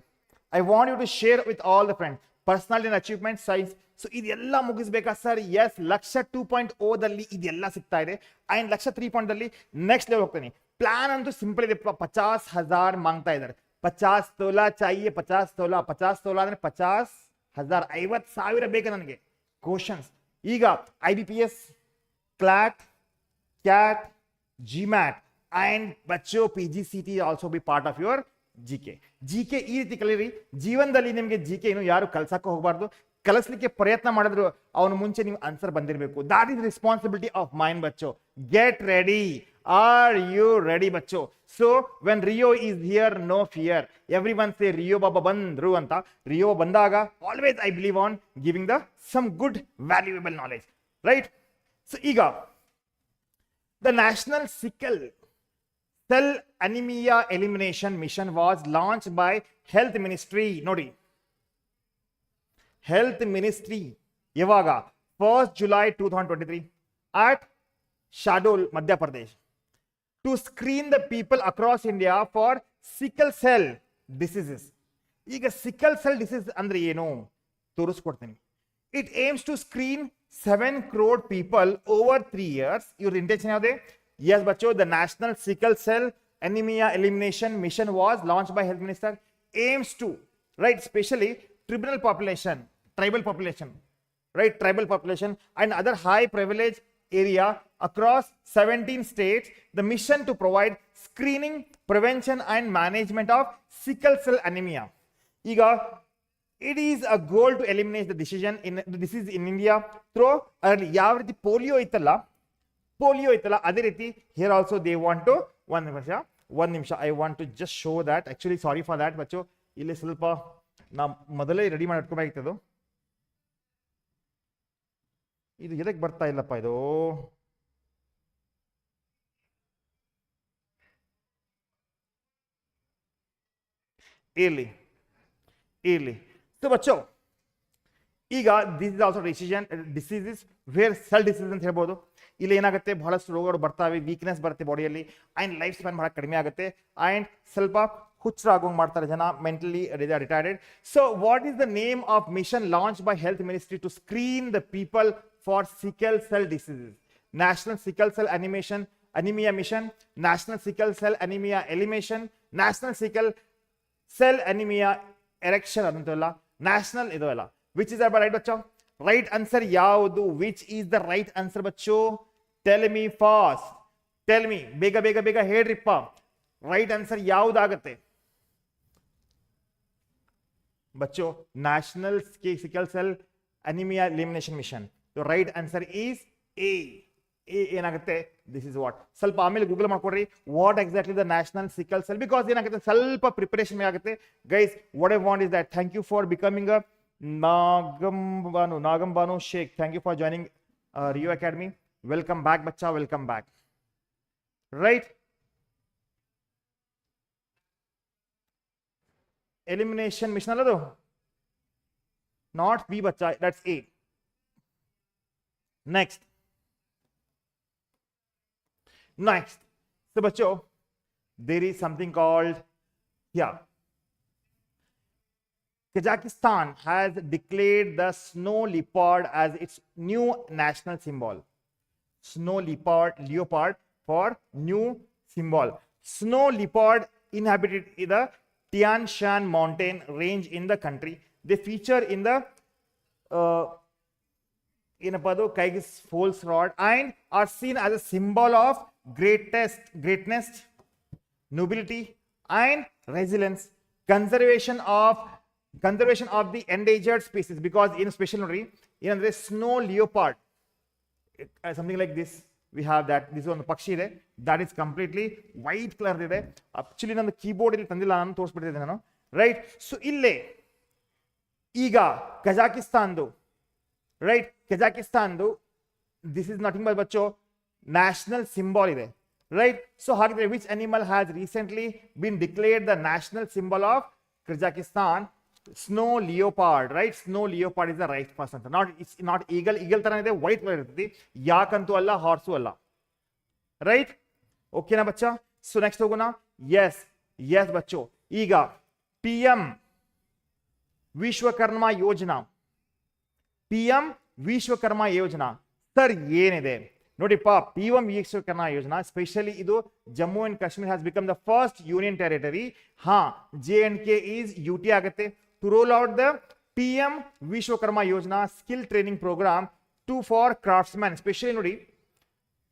I want you to share with all the friends personality and achievement science so ಇದೆಲ್ಲ ಮುಗಿಸ್ಬೇಕಾ ಸರ್ ಎಸ್ ಲಕ್ಷ 2.0 ದಲ್ಲಿ ಇದೆಲ್ಲ ಸಿಗ್ತಾ ಇದೆ ಅಂಡ್ ಲಕ್ಷ 3 ದಲ್ಲಿ ನೆಕ್ಸ್ಟ್ ಲೆವೆಲ್ ಹೋಗ್ತೀನಿ ಪ್ಲಾನ್ ಅಂತೂ ಸಿಂಪಲ್ ಇದೆ 50,000 ಮಾಂಗ್ತಾ ಇದ್ದಾರೆ 50 ತೋಲಾ ಚಾಹಿಯೆ 50 ತೋಲಾ ಅಂದ್ರೆ 50,000 50,000 ಬೇಕು ನನಗೆ ಕ್ವಶನ್ಸ್ ಈಗ IBPS CLAT CAT GMAT and ಬಚ್ಚೋ PGCET also be part of your GK ಈ ರೀತಿ ಕಲೀರಿ ಜೀವನದಲ್ಲಿ ನಿಮಗೆ GK ಏನು ಯಾರು ಕಲ್ಸಕ್ಕೆ ಹೋಗಬಾರ್ದು ಕಲಿಸ್ಲಿಕ್ಕೆ ಪ್ರಯತ್ನ ಮಾಡಿದ್ರು ಅವನು ಮುಂಚೆ ನೀವು ಆನ್ಸರ್ ಬಂದಿರಬೇಕು that is responsibility of mind ಬಚ್ಚೋ get ready are you ready ಬಚ್ಚೋ so when Rio is here no fear everyone say Rio ಬಾಬಾ ಬಂದ್ರು ಅಂತ ರಿಯೋ ಬಂದಾಗ always I believe on giving the some good valuable knowledge right so ಈಗ the national sickle cell anemia elimination mission was launched by health ministry ನೋಡಿ health ministry ಯಾವಾಗ 1st July 2023 at Shadol Madhya Pradesh to screen the people across India for sickle cell diseases ಈಗ sickle cell disease ಅಂದ್ರೆ ಏನು ತೋರಿಸ್ಕೊಡ್ತೀನಿ it aims to screen 7 crore people over 3 years your intention ಯಾವುದು Yes, bachcho, the National Sickle Cell Anemia Elimination Mission was launched by Health Minister. Aims to, right, especially tribal population, right, tribal population and other high privilege area across 17 states. The mission to provide screening, prevention and management of sickle cell anemia. Iga, it is a goal to eliminate the disease in India through ಯಾವ ರೀತಿ polio ಇತ್ತಲ್ಲ ಅದೇ ರೀತಿ here also they want to ಒಂದು ನಿಮಿಷ I want to just show that actually sorry for that ಬಚ್ಚು ಇಲ್ಲಿ ಸ್ವಲ್ಪ ನಾ ಮೊದಲೇ ರೆಡಿ ಮಾಡಿ ಇಟ್ಕೋಬೇಕಾಗಿತ್ತು ಇದು ಎದಕ್ಕೆ ಬರ್ತಾ ಇಲ್ಲಪ್ಪ ಇದು ಇರ್ಲಿ ಸೊ ಬಚ್ಚು ಈಗ this is also diseases where cell disease ಅಂತ ಹೇಳ್ಬೋದು ಇಲ್ಲಿ ಏನಾಗುತ್ತೆ ಬಹಳಷ್ಟು ರೋಗಗಳು ಬರ್ತಾವೆ ವೀಕ್ನೆಸ್ ಬರುತ್ತೆ ಬಾಡಿಯಲ್ಲಿ ಅಂಡ್ ಲೈಫ್ ಸ್ಪ್ಯಾನ್ ಬಹಳ ಕಡಿಮೆ ಆಗುತ್ತೆ ಅಂಡ್ ಸ್ವಲ್ಪ ಹುಚ್ಚರಾಗೋಂಗ್ ಮಾಡ್ತಾರೆ ಜನ mentally retarded so what is the name of mission launch by health ministry to screen the people for sickle cell diseases national sickle cell anaemia mission national sickle cell anaemia elimination national sickle cell anaemia erection ಅದಂತಲ್ಲ national ಇದು ಅಲ್ಲ which is right ಬಚ್ಚೋ right answer ಯಾವುದು which is the right answer ಬಚ್ಚೋ tell me fast tell me ಬೇಗ ಹೇಳ್ರಿಪ್ಪ right answer ಯಾವ್ದಾಗತ್ತೆ ಬಚ್ಚೋ national sickle cell anaemia elimination mission right answer is a ಏನಾಗುತ್ತೆ ದಿಸ್ ಇಸ್ ವಾಟ್ ಸ್ವಲ್ಪ ಆಮೇಲೆ ಗೂಗಲ್ ಮಾಡ್ಕೊಡ್ರಿ what exactly the national sickle cell because ಏನಾಗುತ್ತೆ ಸ್ವಲ್ಪ ಪ್ರಿಪರೇಷನ್ ಆಗುತ್ತೆ guys what I want is that thank you for becoming a Nagambanu Sheikh, thank you for joining Rio Academy. Welcome back, bacha. Welcome back. Right? Elimination mission alado. not B bacha, that's A. Next, so bacho, there is something called here. Kazakhstan has declared the snow leopard as its new national symbol. Snow leopard for new symbol. Snow leopard inhabited the Tian Shan mountain range in the country. They feature in the Kai's false rod and are seen as a symbol of greatness, nobility, and resilience. Conservation of the endangered species, because in specially in the snow leopard, something like this. We have that. This is on the Pakshi ide. That is completely white color ide. Actually, on the keyboard ಇಲ್ಲಿ ತಂದಿಲ್ಲ ನಾನು ತೋರಿಸ್ಬಿಟ್ಟಿದ್ದೆ ನಾನು. Right? So ಇಲ್ಲೇ ಈಗ ಕಜಾಕಿಸ್ತಾನ್ದು, right? ಕಜಾಕಿಸ್ತಾನ್ದು, this is nothing but bacho national symbol ide. Right? So ಹಾಗಿದ್ರೆ which animal has recently been declared the national symbol of Kazakhstan? Snow leopard, right? Snow leopard is the right person. It's not eagle. Eagle ತರ ಇದೆ, white color ಇರ್ತದೆ. ಯಾಕಂತೂ ಅಲ್ಲ, horse ಅಲ್ಲ. Right? ಓಕೆನಾ ಬಚ್ಚಾ? So next ಹೋಗೋಣ. S ಬಚ್ಚೋ. ಈಗ PM Vishwakarma ಯೋಜನಾ. PM Vishwakarma ಯೋಜನಾ sir ಏನಿದೆ ನೋಡಿಪ್ಪ. PM Vishwakarma ಯೋಜನಾ specially ಇದು Jammu and Kashmir has become the first union territory. J&K is UT ಆಗುತ್ತೆ. To roll out the PM Vishwakarma Yojana skill training program for craftsmen. Especially ನೋಡಿ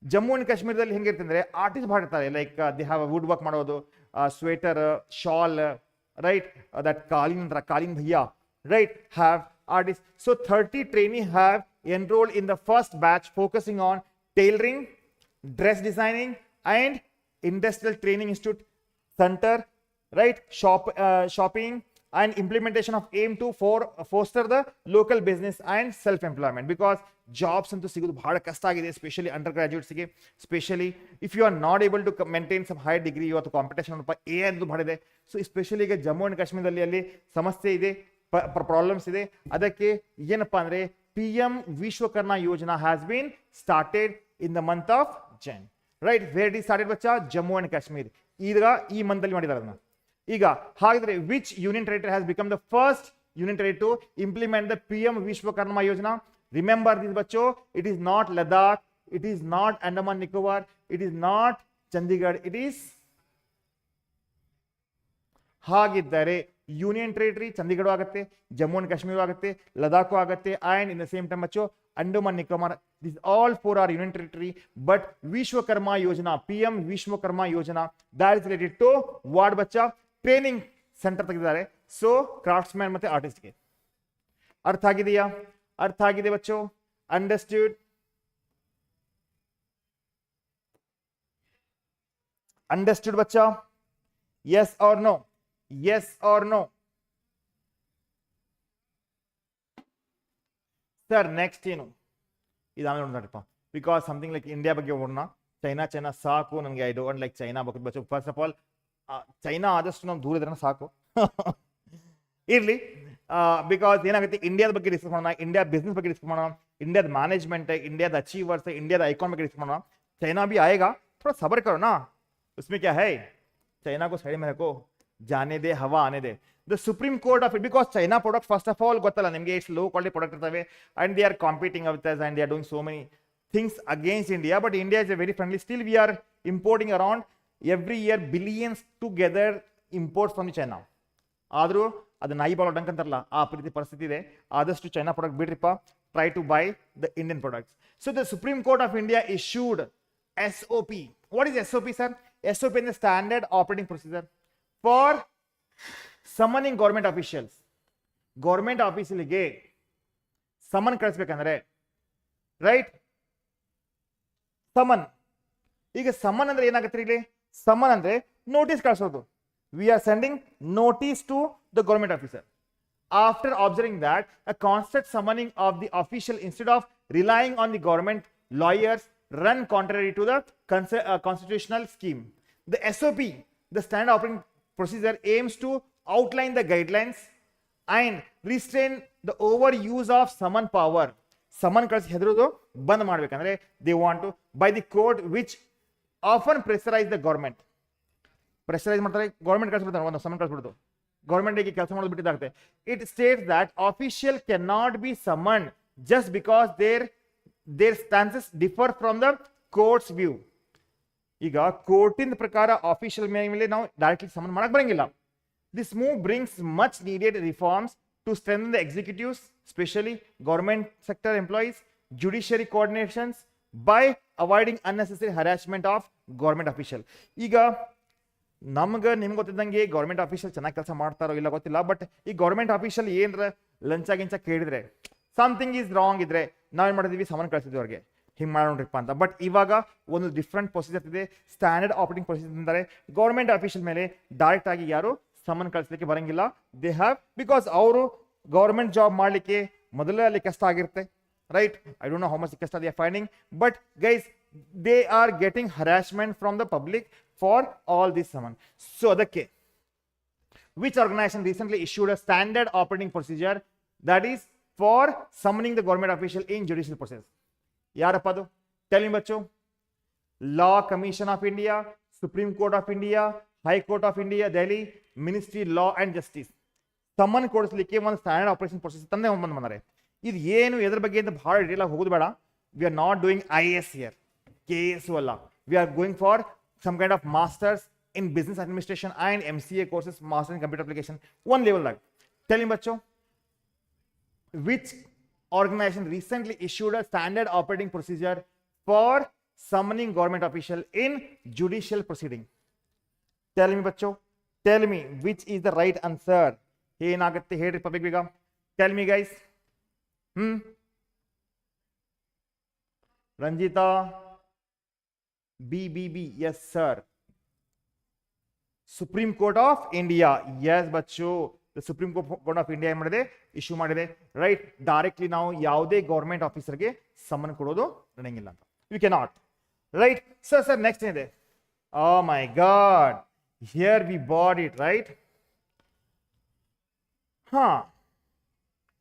Jammu and ಕಾಶ್ಮೀರದಲ್ಲಿ ಹೆಂಗಿರುತ್ತೆ ಅಂದ್ರೆ artist ಭಾಳ ಇರ್ತಾರೆ. Like they have wood work ಮಾಡೋದು, sweater, shawl, right, that ಕಾಲಿನ್ ಭಯ್ಯ, right, have artists. So 30 trainees have enrolled in the first batch focusing on tailoring, dress designing, and industrial training institute center, right, shopping and implementation of aim to foster the local business and self-employment, because jobs ಅಂತೂ ಸಿಗೋದು ಬಹಳ ಕಷ್ಟ ಆಗಿದೆ, specially ಅಂಡರ್ ಗ್ರಾಜುಯೇಟ್ಸ್ಗೆ. Specially if you are not able to maintain some high degree, ಇವತ್ತು competition ಎ ಅಂತ ಬಹಳ ಇದೆ. ಸೊ ಸ್ಪೆಷಲಿ ಈಗ ಜಮ್ಮು ಅಂಡ್ ಕಾಶ್ಮೀರದಲ್ಲಿ ಅಲ್ಲಿ ಸಮಸ್ಯೆ ಇದೆ, ಪ್ರಾಬ್ಲಮ್ಸ್ ಇದೆ. ಅದಕ್ಕೆ ಏನಪ್ಪಾ ಅಂದ್ರೆ PM Vishwakarma Yojana has been started in the month of Jan. Right, where it started ಬಚ್ಚಾ? ಜಮ್ಮು ಅಂಡ್ ಕಾಶ್ಮೀರ್. ಈಗ ಈ ಮಂತ್ ಅಲ್ಲಿ ಮಾಡಿದ್ದಾರೆ ಅದನ್ನ. ಈಗ ಹಾಗಿದ್ರೆ which union territory has become the first union territory to implement the PM Vishwakarma Yojana? Remember this ಬಚ್ಚೋ, it is not Ladakh, it is not Andaman Nicobar, it is not Chandigarh, it is. ಹಾಗಿದ್ದರೆ ಯೂನಿಯನ್ ಟೆರಿಟರಿ ಚಂಡೀಗಢ ಆಗುತ್ತೆ, ಜಮ್ಮು ಅಂಡ್ ಕಾಶ್ಮೀರ ಆಗುತ್ತೆ, ಲದಾಖ್ ಆಗುತ್ತೆ, and in the same time ಬಚ್ಚೋ Andaman Nicobar. These all four are union territory, but Vishwakarma Yojana, PM Vishwakarma Yojana, that is related to what bacha? Training center ತೆಗೆದಿದ್ದಾರೆ. So craftsman ಮತ್ತೆ artist ಗೆ ಅರ್ಥ ಆಗಿದೆಯಾ? ಅರ್ಥ ಆಗಿದೆ ಬಚ್ಚೋ? ಅಂಡರ್ಸ್ಟ್ಯೂಡ್? ಅಂಡರ್ಸ್ಟ್ಯೂಡ್ ಬಚ್ಚಾ? yes or no? yes or no? Sir next ಏನು ಇದಾವೆ ನೋಡಪ್ಪ, ಬಿಕಾಸ್ ಸಮಥಿಂಗ್ ಲೈಕ್ ಇಂಡಿಯಾ ಬಗ್ಗೆ ಹೋಗೋಣ. ಚೈನಾ ಸಾಕು ನನಗೆ. ಐ ಡೋಂಟ್ ಲೈಕ್ ಚೈನಾ ಬಗ್ಗೆ Bachchu. First of all China ಆದಷ್ಟು ನಾವು ದೂರ ಇದ್ರೆ ಸಾಕು ಇರ್ಲಿ. ಬಿಕಾಸ್ ಏನಾಗುತ್ತೆ, ಇಂಡಿಯಾದ ಬಗ್ಗೆ ಡಿಸ್ಕಸ್ ಮಾಡೋಣ, ಇಂಡಿಯಾ ಬಿಸ್ನೆಸ್ ಬಗ್ಗೆ ಡಿಸ್ಕಸ್ ಮಾಡೋಣ, ಇಂಡಿಯಾದ ಮ್ಯಾನೇಜ್ಮೆಂಟ್, ಇಂಡಿಯಾದ ಅಚೀವರ್ಸ್, ಇಂಡಿಯಾದ ಐಕಾನ್ ಬಗ್ಗೆ ಡಿಸ್ಕಸ್ ಮಾಡೋಣ. चाइना भी आएगा, थोड़ा सब्र करो ना, उसमें क्या है, चाइना को साइड में रखो, जाने दे, हवा आने दे. The Supreme Court of it, because China product first of all gottalla nimge it's low quality product irtave and they are competing with us and they are doing so many things against India, but India is a very friendly. Still we are importing around every year billions together imports from China. ಆದರೂ ಅದು ನಾಯಿ ಬಾಳ ಡಂಕ್ ಅಂತಾರಲ್ಲ ಆ ರೀತಿ ಪರಿಸ್ಥಿತಿ ಇದೆ. ಆದಷ್ಟು ಚೈನಾ ಪ್ರಾಡಕ್ಟ್ ಬಿಡ್ರಿಪ್ಪ, try to buy the Indian products. So the supreme court of India issued SOP. What is SOP, sir? SOP is the standard operating procedure for summoning government officials. Government ಆಫೀಸಿಗೆ summon ಕಳಿಸ್ಬೇಕಂದ್ರೆ, right, summon. ಈಗ summon ಅಂದ್ರೆ ಏನಾಗುತ್ತೆ ಇಲ್ಲಿ? Summon ಅಂದ್ರೆ notice ಕಳಿಸೋದು. We are sending notice to the government officer. After observing that a constant summoning of the official instead of relying on the government lawyers run contrary to the constitutional scheme. The SOP, the standard operating procedure, aims to outline the guidelines and restrain the over use of summon power. Summon ಕಳಿಸಿ ಹೆದರೋದು ಬಂದ್ ಮಾಡ್ಬೇಕಂದ್ರೆ they want to by the court which often pressurise the government. Pressurise ಮಾಡ್ತಾರೆ, government ಕಳಿಸ್ಬಿಡ್ತಾರೆ, ಒಂದು summon ಕಳಿಸ್ಬಿಡ್ತು, ಗೌರ್ಮೆಂಟ್ಗೆ ಕೆಲಸ ಮಾಡೋದು ಬಿಟ್ಟಿದ್ದಾಗುತ್ತೆ. It states that official can not be summon just because their stances differ from the court's view. ಈಗ ಕೋರ್ಟಿನ ಪ್ರಕಾರ ಆಫಿಷಿಯಲ್ ಮೇಲೆ ನಾವು ಡೈರೆಕ್ಟ್ಲಿ ಸಮನ್ ಮಾಡಕ್ ಬರಂಗಿಲ್ಲ. This move brings much needed reforms to strengthen the executives, specially government sector employees, judiciary coordinations by avoiding unnecessary harassment of government official. ಈಗ ನಮ್ಗೆ ನಿಮ್ಗೆ ಗೊತ್ತಿದ್ದಂಗೆ ಗೌರ್ಮೆಂಟ್ ಆಫೀಷಿಯಲ್ ಚೆನ್ನಾಗಿ ಕೆಲಸ ಮಾಡ್ತಾರೋ ಇಲ್ಲ ಗೊತ್ತಿಲ್ಲ, ಬಟ್ ಈ ಗೌರ್ಮೆಂಟ್ ಆಫೀಷಿಯಲ್ ಏನ್ರ ಲಂಚ ಗಿಂಚ ಕೇಳಿದ್ರೆ, ಸಮಥಿಂಗ್ ಈಸ್ ರಾಂಗ್ ಇದ್ರೆ ನಾವೇನ್ ಮಾಡಿದ್ವಿ, ಸಮನ್ ಕಳಿಸಿದ್ವಿ ಅವ್ರಿಗೆ, ಹಿಂಗೆ ಮಾಡೋಣ್ರಿಪ್ಪ ಅಂತ. ಬಟ್ ಇವಾಗ ಒಂದು ಡಿಫ್ರೆಂಟ್ ಪ್ರೊಸೀಜರ್ ಇದೆ, ಸ್ಟ್ಯಾಂಡರ್ಡ್ ಆಪರೇಟಿಂಗ್ ಪ್ರೊಸೀಜರ್ ಅಂದರೆ ಗೌರ್ಮೆಂಟ್ ಆಫೀಷಿಯಲ್ ಮೇಲೆ ಡೈರೆಕ್ಟ್ ಆಗಿ ಯಾರು ಸಮನ್ ಕಳಿಸ್ಲಿಕ್ಕೆ ಬರಂಗಿಲ್ಲ. ದೇ ಹ್ಯಾವ್, ಬಿಕಾಸ್ ಅವರು ಗೌರ್ಮೆಂಟ್ ಜಾಬ್ ಮಾಡಲಿಕ್ಕೆ ಮೊದಲೇ ಅಲ್ಲಿ ಕಷ್ಟ ಆಗಿರುತ್ತೆ, right? I don't know how much ಕಷ್ಟ they are finding, but guys they are getting harassment from the public for all this summon. So ಅದಕ್ಕೆ which organization recently issued a standard operating procedure that is for summoning the government official in judicial process? ಯಾರಪ್ಪ ಅದು? Tell me Bachchu. Law Commission of India, Supreme Court of India, High Court of India, Delhi, Ministry Law and Justice. Summon ಕೊಡಿಸ್ಲಿಕ್ಕೆ ಒಂದು standard operation process ತಂದೆ ಬಂದರೆ ಇದು ಏನು ಎದ್ರ ಬಗ್ಗೆ ಅಂತ ಬಹಳ ಡೀಟೇಲ್ ಆಗಿ ಹೋಗೋದು ಬೇಡ. We are not doing IAS here, KS ಅಲ್ಲ. V are going for some kind of masters in business administration and MCA courses, master in computer application, one level like. Tell me bachcho, which organization recently issued a standard operating procedure for summoning government official in judicial proceeding? Tell me bachcho, tell me which is the right answer. Enagutte ಹೇಳ್ರಿ public ಬೇಗ. Tell me guys. Ranjita, BBB, yes sir. Supreme Court of India, yes Bachchu. The Supreme Court of India ಏನು ಮಾಡಿದೆ, issue ಮಾಡಿದೆ, right? Directly ನಾವು ಯಾವುದೇ government ಆಫೀಸರ್ಗೆ summon ಕೊಡೋದು ನಡೆಯಂಗಿಲ್ಲ ಅಂತ, you cannot, right? Sir next ಏನಿದೆ? Oh my God, here we bought it, right? ಹಾ,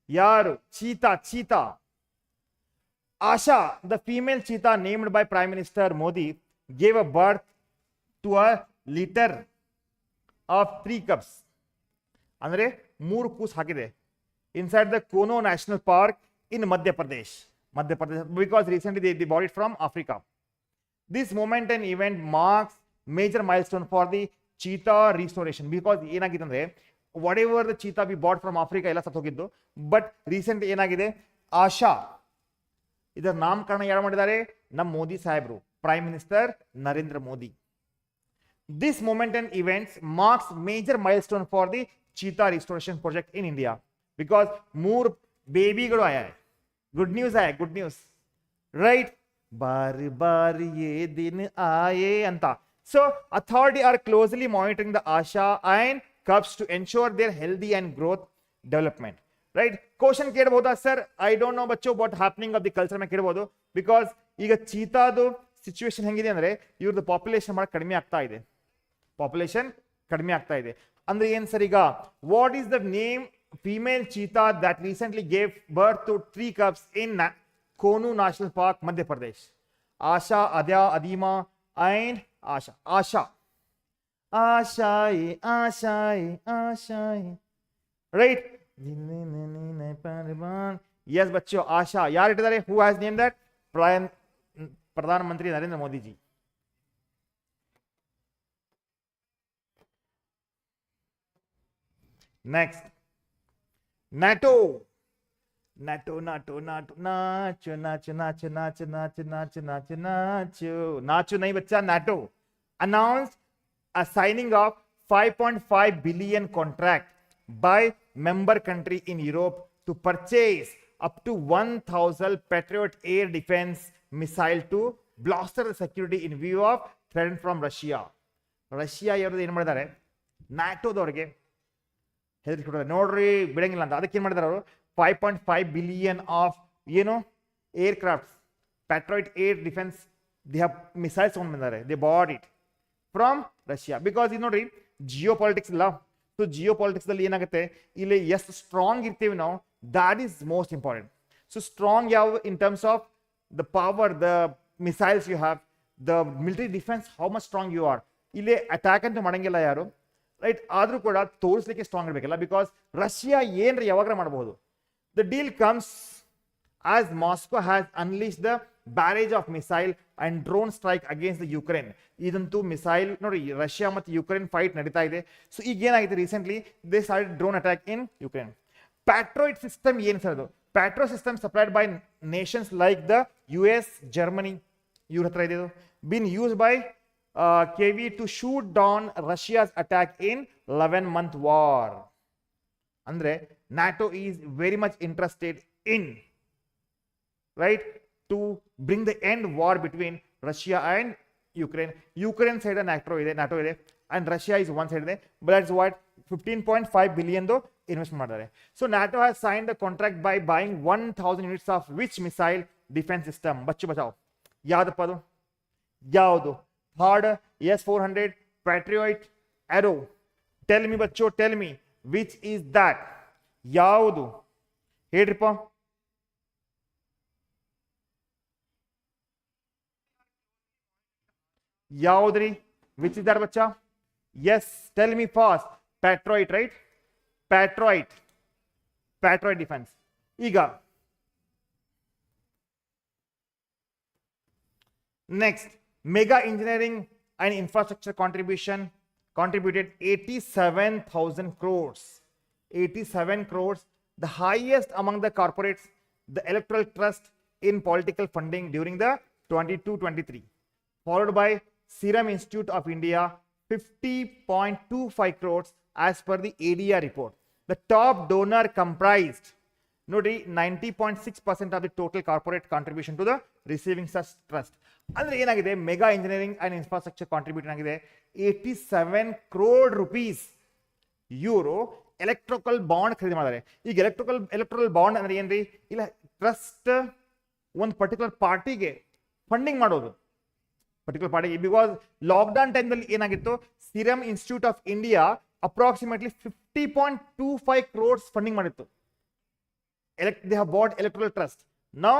ಯಾರು? Cheetah. Asha, the female cheetah named by Prime Minister Modi, gave a birth to a litter of 3 cubs. ಅಂದರೆ 3 ಕೂಸ್ ಹಾಕಿದೆ inside the Kono National Park in Madhya Pradesh, because recently they bought it from Africa. This moment and event marks major milestone for the cheetah restoration, because ಏನಾಗಿದೆ ಅಂದ್ರೆ whatever the cheetah we bought from Africa ಎಲ್ಲ ಸತ್ತು ಹೋಗಿದ್ದು, but recent ಏನಾಗಿದೆ, ಆಶಾ ಇದರ ನಾಮಕರಣ ಯಾರು ಮಾಡಿದ್ದಾರೆ? ನಮ್ಮ ಮೋದಿ ಸಾಹೇಬ್ರು, prime minister Narendra Modi. This moment and events marks major milestone for the cheetah restoration project in India, because 3 ಬೇಬಿಗಳು ಆಯ. ಗುಡ್ ನ್ಯೂಸ್ ಆಯ, ಗುಡ್ ನ್ಯೂಸ್, ರೈಟ್? ಬಾರಿ ಬಾರಿ ಯೇ ದಿನ ಆಯೇ ಅಂತ. So authority are closely monitoring the Asha and cubs to ensure their healthy and growth development, right? Question ಕೇಳಬಹುದಾ ಸರ್? ಐ ಡೋಂಟ್ ನೋ ಬಚ್ಚು what happening of the culture ಮೇಲೆ ಕೇಳಬಹುದು, ಬಿಕಾಸ್ ಈಗ ಚೀತಾದು ಸಿಚುವೇಶನ್ ಹೆಂಗಿದೆ ಅಂದ್ರೆ ಇವ್ರದ್ದು ಪಾಪ್ಯುಲೇಷನ್ ಬಹಳ ಕಡಿಮೆ ಆಗ್ತಾ ಇದೆ, ಅಂದ್ರೆ ಏನ್ ಸರ್? ಈಗ what is the name female cheetah that recently gave birth to 3 cubs in Kuno national park, Madhya Pradesh? Asha, ಅದ್ಯಾ, ಅದೀಮಾ ಅಂಡ್ ಆಶಾ. ರೈಟ್? Yes बच्चों, आशा. यार it who has named that? प्रधानमंत्री Narendra Modi ji. Next, NATO. NATO. नाचो नहीं बच्चा, NATO announced a signing of 5.5 billion contract by member country in Europe to purchase up to 1,000 Patriot air defense missile to bolster the security in view of threat from Russia. Russia ಯಾರು ಏನು ಮಾಡಿದ್ದಾರೆ, ನ್ಯಾಟೋದವ್ರಿಗೆ ಹೆದರಿಸ್ಕೊಡ್ತಾರೆ, ನೋಡ್ರಿ ಬಿಡಂಗಿಲ್ಲ ಅಂತ. ಅದಕ್ಕೆ ಏನು ಮಾಡಿದಾರೆ ಅವರು? 5.5 billion ಆಫ್ ಏನು aircrafts, patriot air defence, they have missiles ತೊಗೊಂಡು ಬಂದಿದ್ದಾರೆ. They bought it from Russia, because ಇದು ನೋಡ್ರಿ ಜಿಯೋ ಪಾಲಿಟಿಕ್ಸ್ ಇಲ್ಲ, ಸೊ ಜಿಯೋ ಪಾಲಿಟಿಕ್ಸ್ದಲ್ಲಿ ಏನಾಗುತ್ತೆ, ಇಲ್ಲಿ ಎಷ್ಟು ಸ್ಟ್ರಾಂಗ್ ಇರ್ತೀವಿ ನಾವು, that is most important. So strong ಯಾವ in terms of the power, the missiles you have, the military defence, how much strong you are. ಇಲ್ಲಿ ಅಟ್ಯಾಕ್ ಅಂತೂ ಮಾಡಂಗಿಲ್ಲ ಯಾರು, ರೈಟ್, ಆದರೂ ಕೂಡ ತೋರಿಸ್ಲಿಕ್ಕೆ ಸ್ಟ್ರಾಂಗ್ ಇರಬೇಕಲ್ಲ, ಬಿಕಾಸ್ ರಷ್ಯಾ ಏನ್ರಿ ಯಾವಾಗ ಮಾಡಬಹುದು. The deal comes as Moscow has unleashed the barrage of missile and drone strike against the Ukraine. ಇದಂತೂ ಮಿಸೈಲ್ ನೋಡಿ, ರಷ್ಯಾ ಮತ್ತು ಯುಕ್ರೇನ್ ಫೈಟ್ ನಡೀತಾ ಇದೆ. ಸೊ ಈಗ ಏನಾಗಿದೆ, recently they started drone attack in Ukraine. Patriot system ಏನು sir ಅದು? Patriot system supplied by nations like the US, Germany, ಇವ್ರ ಹತ್ರ ಇದೆ. Been used by Kyiv to shoot down Russia's attack in 11-month war. ಅಂದ್ರೆ NATO is very much interested in, right, to bring the end war between Russia and Ukraine. Ukraine side NATO ಇದೆ and Russia is one side ಇದೆ, but that's what 15.5 billion do invest ಮಾಡಿದ್ದಾರೆ. So NATO has signed the contract by buying 1000 units of which missile defense system? Bachchu ಬಚಾವ್, ಯಾವ್ದಪ್ಪ ಅದು? ಯಾವುದು? Third S-400 Patriot Arrow. Tell me Bachchu, tell me which is that? ಯಾವುದು ಹೇಳ್ರಿಪ್ಪ? ಯಾವ್ದ್ರಿ? Which is that ಬಚ್ಚ? Yes, tell me fast. Patriot, right? Patriot defence. ಈಗ next, mega engineering and infrastructure contributed 87,000 crores. 87 crores, the highest among the corporates, the electoral trust in political funding during the 22-23, followed by Serum Institute of India 50.25 crores as per the ADR report. The top donor comprised, nodi, 90.6% of the total corporate contribution to the receiving such trust. ಅಂದ್ರೆ ಏನಾಗಿದೆ, mega engineering and infrastructure contribute ಆಗಿದೆ 87 crore rupees euro electrical bond ಖರೀದಿ ಮಾಡಿದ್ದಾರೆ. ಈಗ electoral bond ಅಂದ್ರೆ ಏನ್ರಿ? ಇಲ್ಲ, trust ಒಂದು ಪರ್ಟಿಕ್ಯುಲರ್ ಪಾರ್ಟಿಗೆ ಫಂಡಿಂಗ್ ಮಾಡೋದು, ಪರ್ಟಿಕ್ಯುಲರ್ ಪಾರ್ಟಿಗೆ. ಬಿಕಾಸ್ ಲಾಕ್ಡೌನ್ ಟೈಮ್ನಲ್ಲಿ ಏನಾಗಿತ್ತು, serum institute of India approximately 50.25 crores funding ಮಾಡಿತ್ತು. They have bought electoral trust. Now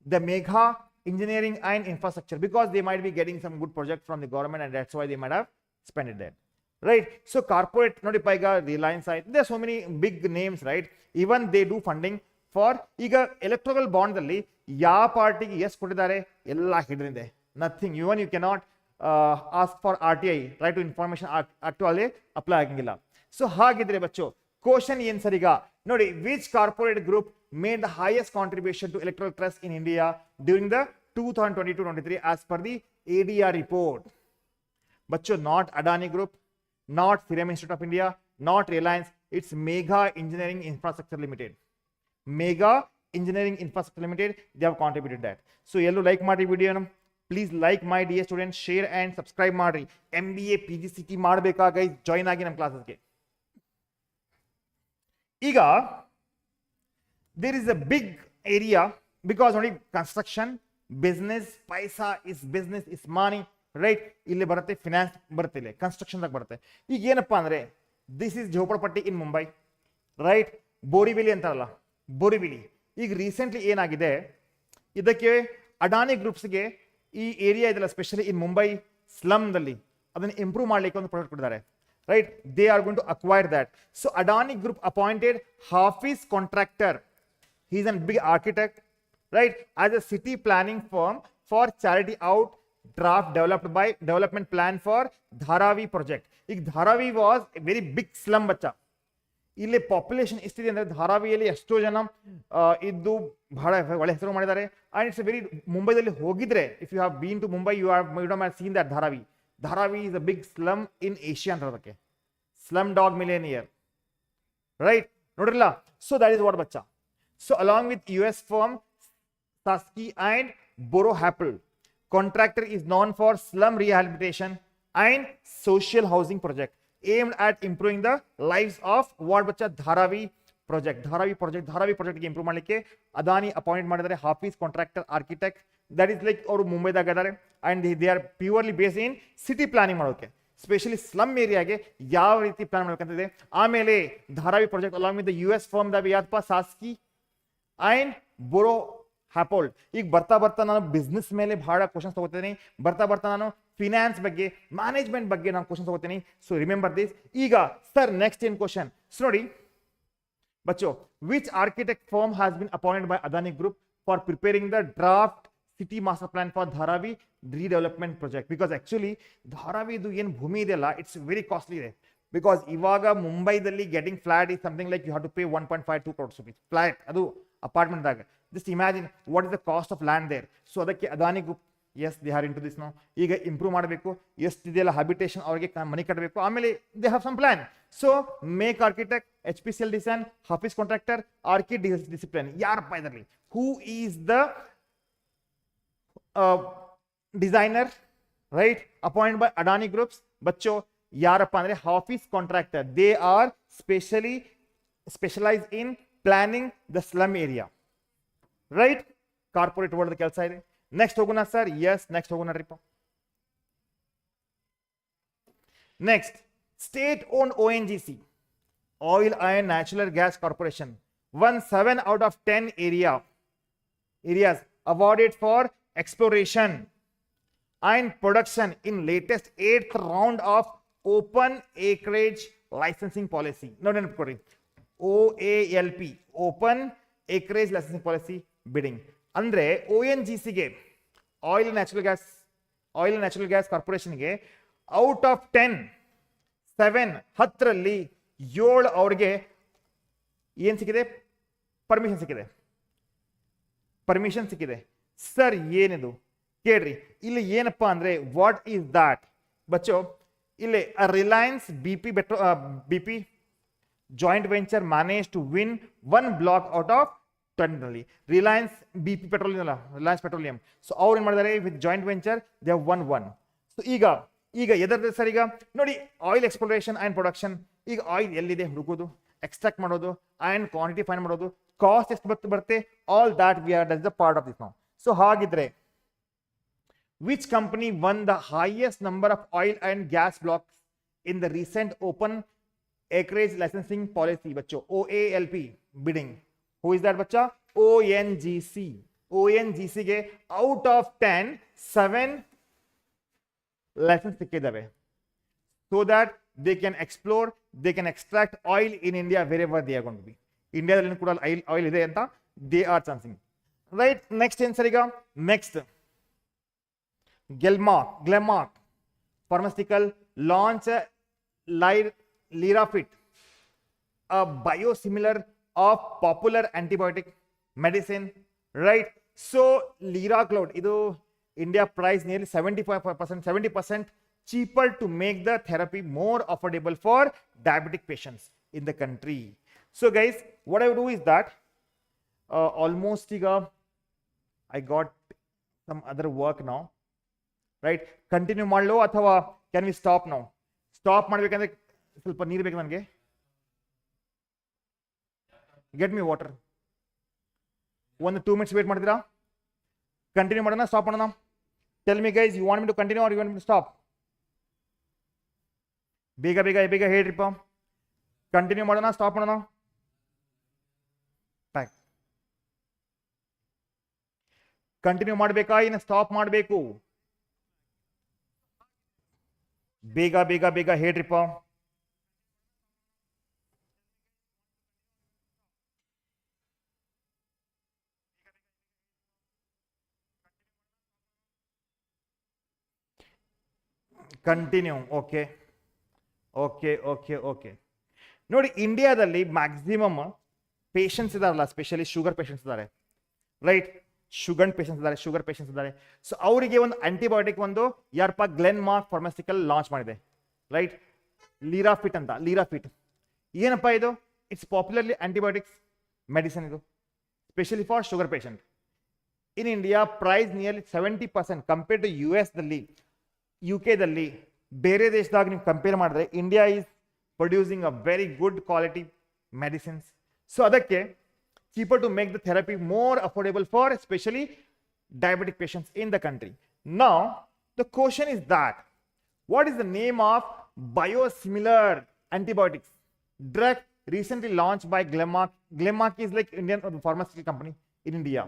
the mega engineering and infrastructure, because they might be getting some good project from the government and that's why they might have spent it there, right? So corporate, nodi paiga Reliance side, there are so many big names, right? Even they do funding for ಈಗ electoral bond ಅಲ್ಲಿ ಯಾವ ಪಾರ್ಟಿಗೆ ಎಷ್ಟು ಕೊಟ್ಟಿದ್ದಾರೆ ಎಲ್ಲ ಹಿಡಿದಿದೆ. Nothing, even you cannot ask for RTI, right to information act ಅಲ್ಲಿ apply ಆಗಂಗಿಲ್ಲ. ಸೊ ಹಾಗಿದ್ರೆ ಬಚ್ಚು ಕ್ವಶನ್ ಏನ್ ಸರ್ ಈಗ ನೋಡಿ, which corporate group made the highest contribution to electoral trust in India during the 2022-23 as per the ADR report? ಬಚ್ಚು, not Adani group, not Serum Institute of India, not Reliance, it's Mega Engineering Infrastructure Limited. Mega Engineering Infrastructure Limited, they have contributed that. So yellow like my video, please like my dear students, share and subscribe ಮಾಡ್ರಿ. MBA PGCET ಮಾಡಬೇಕಾ guys, join ಆಗಿ ನಮ್ಮ ಕ್ಲಾಸಸ್ಗೆ. ಈಗ there is a big area because only construction, business, paisa is business, is money, right? ಇಲ್ಲಿ ಬರುತ್ತೆ finance, ಬರುತ್ತೆ ಇಲ್ಲಿ ಕನ್ಸ್ಟ್ರಕ್ಷನ್ದಾಗ ಬರುತ್ತೆ. ಈಗ ಏನಪ್ಪಾ ಅಂದ್ರೆ, ದಿಸ್ ಇಸ್ ಝೋಪಡಪಟ್ಟಿ ಇನ್ ಮುಂಬೈ, ರೈಟ್? ಬೋರಿವಿಲಿ ಅಂತಾರಲ್ಲ, ಬೋರಿವಿಲಿ. ಈಗ ರೀಸೆಂಟ್ಲಿ ಏನಾಗಿದೆ, ಇದಕ್ಕೆ ಅಡಾನಿ ಗ್ರೂಪ್ಸ್ಗೆ ಈ ಏರಿಯಾ ಇದೆಲ್ಲ, ಸ್ಪೆಷಲಿ ಇನ್ ಮುಂಬೈ ಸ್ಲಮ್ದಲ್ಲಿ ಅದನ್ನು ಇಂಪ್ರೂವ್ ಮಾಡಲಿಕ್ಕೆ ಒಂದು ಪ್ರಾಜೆಕ್ಟ್ ಕೊಟ್ಟಿದ್ದಾರೆ, right? They are going to acquire that. So Adani group appointed Hafeez contractor, he is a big architect, right, as a city planning firm for charity out draft developed by development plan for Dharavi project. ಈಗ Dharavi was a very big slum ಬಚ್ಚ. ಇಲ್ಲಿ population ಎಷ್ಟಿದೆ ಅಂದ್ರೆ ಧಾರಾವಿಯಲ್ಲಿ ಎಷ್ಟೋ ಜನ ಇದ್ದು ಬಹಳ ಒಳ್ಳೆ ಹೆಸರು ಮಾಡಿದ್ದಾರೆ. ಅಂಡ್ ಇಟ್ಸ್ ವೆರಿ, ಮುಂಬೈದಲ್ಲಿ ಹೋಗಿದ್ರೆ, if you have been to Mumbai, you have seen that Dharavi. Dharavi is a big slum in Asia ಅಂತ ಅದಕ್ಕೆ, ಸ್ಲಮ್ ಡಾಗ್ ಮಿಲೇನಿಯರ್, ರೈಟ್? ನೋಡ್ರಲ್ಲ. ಸೊ ದಟ್ ಇಸ್ ವಾಟ್ ಬಚ್ಚ. So along with US firm Sasky and Boro Happel, contractor is known for slum rehabilitation and social housing project aimed at improving the lives of what bacha Dharavi project. Dharavi project ಗೆ improve ಮಾಡಲಿಕ್ಕೆ Adani appoint ಮಾಡಿದ್ದಾರೆ Hafeez contractor architect. That is like ಅವರು ಮುಂಬೈದಾಗ ಇದ್ದಾರೆ and they are purely based in city planning ಮಾಡೋಕೆ. Specially slum ಏರಿಯಾಗೆ ಯಾವ ರೀತಿ ಪ್ಲಾನ್ ಮಾಡ್ಬೇಕಂತಿದೆ. ಆಮೇಲೆ Dharavi project along with the US firm the ಯಾದಪ್ಪ ಸಾಸ್ಕಿ ಅಂಡ್ ಬೋರೋ ಹ್ಯಾಪೋಲ್ಡ್. ಈಗ ಬರ್ತಾ ಬರ್ತಾ ನಾನು ಬಿಸ್ನೆಸ್ ಮೇಲೆ ಬಹಳ ಕ್ವಶನ್ಸ್ ತಗೋತೀನಿ, ಬರ್ತಾ ಬರ್ತಾ ನಾನು ಫಿನಾನ್ಸ್ ಬಗ್ಗೆ, ಮ್ಯಾನೇಜ್ಮೆಂಟ್ ಬಗ್ಗೆ ನಾನು ಕ್ವಶನ್ ತಗೋತೀನಿ. So remember this. ಈಗ ಸರ್ ನೆಕ್ಸ್ಟ್ ಏನ್ ಕ್ವಶನ್ ನೋಡಿ ಬಚ್ಚೋ, which architect firm has been appointed by Adani group for preparing the draft city master plan for Dharavi redevelopment project? Because actually ಧಾರಾವಿದು ಏನು ಭೂಮಿ ಇದೆಯಲ್ಲ ಇಟ್ಸ್ ವೆರಿ ಕಾಸ್ಟ್ಲಿ ಇದೆ. ಬಿಕಾಸ್ ಇವಾಗ ಮುಂಬೈದಲ್ಲಿ getting flat is something like you have to pay 1.52 crores rupees flat, ಅದು ಅಪಾರ್ಟ್ಮೆಂಟ್ದಾಗ. Just imagine what is the cost of land there. So ಅದಕ್ಕೆ Adani group as they are in to this ನಾವು. ಈಗ improve ಮಾಡಬೇಕು, ಎಷ್ಟಿದೆಯಲ್ಲ habitation ಅವ್ರಿಗೆ ಮನೆ ಕಟ್ಟಬೇಕು, ಆಮೇಲೆ they have some plan. So make architect, HPCL design, office contractor, archi discipline. ಯಾರಪ್ಪ ಇದರಲ್ಲಿ who is the designer right appoint by Adani groups? ಬಚ್ಚೋ ಯಾರಪ್ಪ ಅಂದ್ರೆ office contractor. They are specialise in planning the slum area right. Corporate world ಕೆಲಸ ಇದೆ. Next ಹೋಗೋಣ sir. Yes next ಹೋಗೋಣ ರೀಪ. Next state own ONGC oil and natural gas corporation won 7 out of 10 areas awarded for exploration and production in latest 8th round of open acreage licensing policy. No, OALP, open acreage licensing policy bidding. ಅಂದ್ರೆ ONGC ಗೆ oil natural gas corporation ಗೆ out of 7 10ರಲ್ಲಿ 7 ಅವ್ರಿಗೆ ಏನ್ ಸಿಕ್ಕಿದೆ? Permission ಸಿಕ್ಕಿದೆ. Sir ಏನಿದು ಕೇಳ್ರಿ. ಇಲ್ಲಿ ಏನಪ್ಪಾ ಅಂದ್ರೆ ವಾಟ್ ಈಸ್ ದಾಟ್ ಬಚ್ಚೋ? ಇಲ್ಲಿ Reliance BP joint venture manage to win 1 block out of 20ರಲ್ಲಿ. ರಿಲಯನ್ಸ್ BP ಪೆಟ್ರೋಲಿಯಂ ಅಲ್ಲ, ರಿಲಯನ್ಸ್ ಪೆಟ್ರೋಲಿಯಂ. ಸೊ ಅವ್ರು ಏನ್ ಮಾಡಿದ್ದಾರೆ with joint venture they have won 1. So ಈಗ ಎದರ್ದೆ ಸರ್? ಈಗ ನೋಡಿ ಆಯಿಲ್ ಎಕ್ಸ್ಪ್ಲೋರೇಷನ್ ಅಂಡ್ ಪ್ರೊಡಕ್ಷನ್. ಈಗ ಆಯಿಲ್ ಎಲ್ಲಿದೆ ಹುಡುಕೋದು, ಎಕ್ಸ್ಟ್ರಾಕ್ಟ್ ಮಾಡೋದು ಅಂಡ್ ಕ್ವಾಂಟಿಟಿ ಫೈಂಡ್ ಮಾಡೋದು, ಕಾಸ್ಟ್ ಎಷ್ಟು ಬರುತ್ತೆ, all that we are that is the part of this ನಾವು. ಸೊ ಹಾಗಿದ್ರೆ which company won the highest number of oil and gas blocks in the recent open acreage licensing policy? Bacho OALP bidding. Who is that bacha? ONGC. ONGC ge out of 10 7 license sikkidave so that they can explore, they can extract oil in India wherever they are going to be. India dalli kuda oil ide anta they are chancing right. Next answer iga next Glenmark Pharmaceutical launch Lirafit, a biosimilar of popular antibiotic medicine, right? So Liracloud, idu India price nearly 70% cheaper to make the therapy more affordable for diabetic patients in the country. So guys, what I will do is that almost I got some other work now. Right, continue ಮಾಡಲು ಅಥವಾ can we stop ನಾವು? Stop ಮಾಡ್ಬೇಕಂದ್ರೆ ಸ್ವಲ್ಪ ನೀರು ಬೇಕು ನನಗೆ. Get me water. ಒಂದು 2 minutes wait ಮಾಡ್ತೀರಾ? ಕಂಟಿನ್ಯೂ ಮಾಡೋಣ, ಸ್ಟಾಪ್ ಮಾಡೋಣ? Tell me guys, you want me to continue or you want me to stop? ಬೇಗ ಹೇಳ್ರಿಪ್ಪ. ಕಂಟಿನ್ಯೂ ಮಾಡೋಣ, ಸ್ಟಾಪ್ ಮಾಡೋಣ? ಕಂಟಿನ್ಯೂ ಮಾಡಬೇಕಾ ಇನ್ನು ಸ್ಟಾಪ್ ಮಾಡಬೇಕು? ಬೇಗ ಹೇಳ್ರಿಪ್ಪ. ಕಂಟಿನ್ಯೂ. ಓಕೆ. ನೋಡಿ, ಇಂಡಿಯಾದಲ್ಲಿ ಮ್ಯಾಕ್ಸಿಮಮ್ ಪೇಷಂಟ್ಸ್ ಇದಾರಲ್ಲ, ಸ್ಪೆಷಲಿ ಶುಗರ್ ಪೇಷಂಟ್ಸ್ ಇದ್ದಾರೆ, ರೈಟ್? ಶುಗರ್ ಪೇಷಂಟ್ಸ್ ಇದ್ದಾರೆ. ಸೊ ಅವರಿಗೆ ಒಂದು ಆಂಟಿಬಯೋಟಿಕ್ ಒಂದು ಯಾರಪ್ಪ ಗ್ಲೆನ್ಮಾರ್ಕ್ ಫಾರ್ಮಾಸ್ಯೂಟಿಕಲ್ ಲಾಂಚ್ ಮಾಡಿದೆ, ರೈಟ್? ಲಿರಾಫಿಟ್ ಅಂತ. ಲಿರಾಫಿಟ್ ಏನಪ್ಪ ಇದು? ಇಟ್ಸ್ ಪಾಪ್ಯುಲರ್ಲಿ ಆಂಟಿಬಯೋಟಿಕ್ಸ್ ಮೆಡಿಸಿನ್ ಇದು, specially for sugar patient. In India price nearly 70% compare to US ದಲ್ಲಿ, UK ದಲ್ಲಿ, ಬೇರೆ ದೇಶದಾಗ ನೀವು ಕಂಪೇರ್ ಮಾಡಿದ್ರೆ India is producing a very good quality medicines. So ಅದಕ್ಕೆ cheaper to make the therapy more affordable for especially diabetic patients in the country. Now the question is that What is the name of biosimilar antibiotics drug recently launched by Glenmark? Glenmark is like Indian pharmaceutical company in India.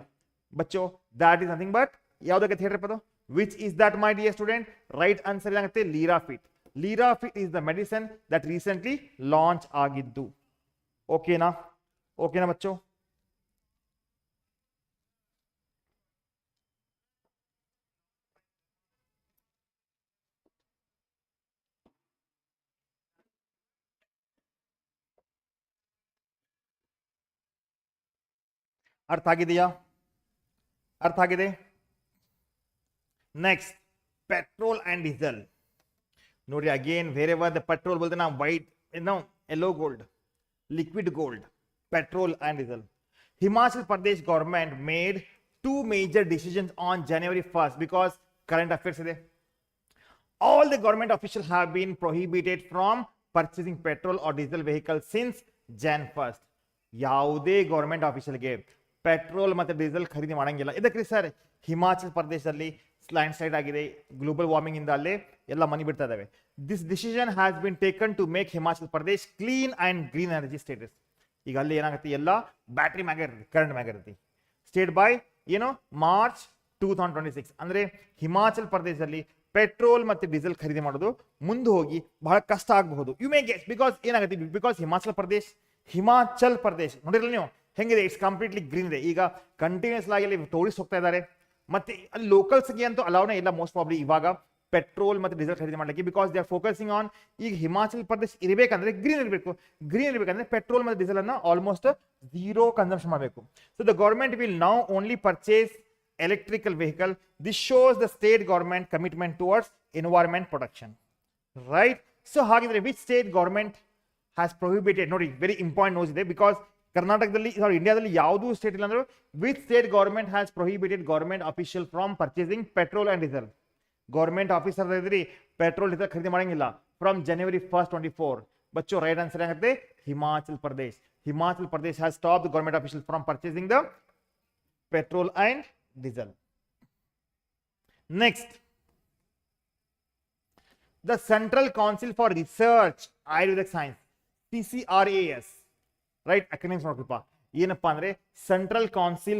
Bacho, that is nothing but yaudake theatre pado. Which is that, my dear student? Right answer is Lirafit. Lirafit is the medicine that recently launched agiddu. Okay na? Okay na bacho? ಅರ್ಥ ಆಗಿದೆಯಾ? ಅರ್ಥ ಆಗಿದೆ? Next petrol and diesel ನೋಡಿ. Again wherever the petrol बोलते ना white, yellow gold, liquid gold, petrol and diesel. Himachal Pradesh government made two major decisions on January 1st because current affairs ಇದೆ. All the government officials have been prohibited from purchasing petrol or diesel vehicles since Jan 1st. ಯಾವುದೇ government ಆಫೀಸರ್ಗೆ petrol ಮತ್ತು diesel ಖರೀದಿ ಮಾಡಂಗಿಲ್ಲ. ಇದಕ್ಕೆ sir Himachal ಪ್ರದೇಶದಲ್ಲಿ landslide ಆಗಿದೆ, global warming ಇಂದ ಅಲ್ಲೇ ಎಲ್ಲ ಮನಿ ಬಿಡ್ತಾ ಇದಾವೆ. This decision has been taken to make Himachal Pradesh clean and green energy states. ಈಗ ಅಲ್ಲಿ ಏನಾಗುತ್ತೆ, ಎಲ್ಲ ಬ್ಯಾಟ್ರಿ ಮ್ಯಾಗ ಇರುತ್ತೆ, ಕರೆಂಟ್ ಮ್ಯಾಗ ಇರುತ್ತೆ. ಸ್ಟೇಟ್ ಬೈ ಮಾರ್ಚ್ 2026 ಅಂದ್ರೆ ಹಿಮಾಚಲ್ ಪ್ರದೇಶದಲ್ಲಿ ಪೆಟ್ರೋಲ್ ಮತ್ತು ಡೀಸೆಲ್ ಖರೀದಿ ಮಾಡೋದು ಮುಂದೆ ಹೋಗಿ ಬಹಳ ಕಷ್ಟ ಆಗಬಹುದು. ಯು ಮೇ ಗೆಸ್ ಬಿಕಾಸ್ ಏನಾಗುತ್ತೆ, ಬಿಕಾಸ್ ಹಿಮಾಚಲ್ ಪ್ರದೇಶ್ ನೋಡಿರಲ್ಲ ನೀವು ಹೆಂಗಿದೆ, ಇಟ್ಸ್ ಕಂಪ್ಲೀಟ್ಲಿ ಗ್ರೀನ್ ಇದೆ. ಈಗ ಕಂಟಿನ್ಯೂಸ್ ಆಗಿ ಅಲ್ಲಿ ಟೂರಿಸ್ಟ್ ಹೋಗ್ತಾ ಇದ್ದಾರೆ, ಮತ್ತೆ ಅಲ್ಲಿ ಲೋಕಲ್ಸ್ಗೆ ಅಂತೂ ಅಲೌನೇ ಇಲ್ಲ ಮೋಸ್ಟ್ ಪ್ರಾಬ್ಲಿ ಇವಾಗ ಪೆಟ್ರೋಲ್ ಮತ್ತು ಡೀಸೆಲ್ ಖರೀದಿ ಮಾಡಲಿಕ್ಕೆ. Because they are focusing on, ಈಗ ಹಿಮಾಚಲ್ ಪ್ರದೇಶ್ ಇರಬೇಕಂದ್ರೆ ಗ್ರೀನ್ ಇರಬೇಕಂದ್ರೆ ಪೆಟ್ರೋಲ್ ಮತ್ತು ಡೀಸೆಲ್ ಅನ್ನ ಆಲ್ಮೋಸ್ಟ್ ಝೀರೋ ಕನ್ಸಂಪ್ಷನ್ ಮಾಡಬೇಕು. So the government will now only purchase electrical vehicle. This shows the state government commitment towards environment protection, right? So hagidre which state government has prohibited, nodi very important knows ಇದೆ, because ಕರ್ನಾಟಕದಲ್ಲಿ ಇಂಡಿಯಾದಲ್ಲಿ ಯಾವುದು state ಇಲ್ಲ ಅಂದ್ರೆ which state government has prohibited government official from purchasing petrol and diesel. Government officer ಇದ್ರಿ petrol diesel ಖರೀದಿ ಮಾಡಂಗಿಲ್ಲ from January 1st 24. ಬಚ್ಚೋ ರೈಟ್ ಆನ್ಸರ್ ಆಗುತ್ತೆ Himachal Pradesh. Himachal Pradesh has stopped the government official from purchasing the petrol and diesel. Next, the Central Council for Research Ayurvedic Science, CCRAS, right? Acronyms ನೋಡ್ರಪ್ಪ. ಏನಪ್ಪಾ ಅಂದ್ರೆ Central Council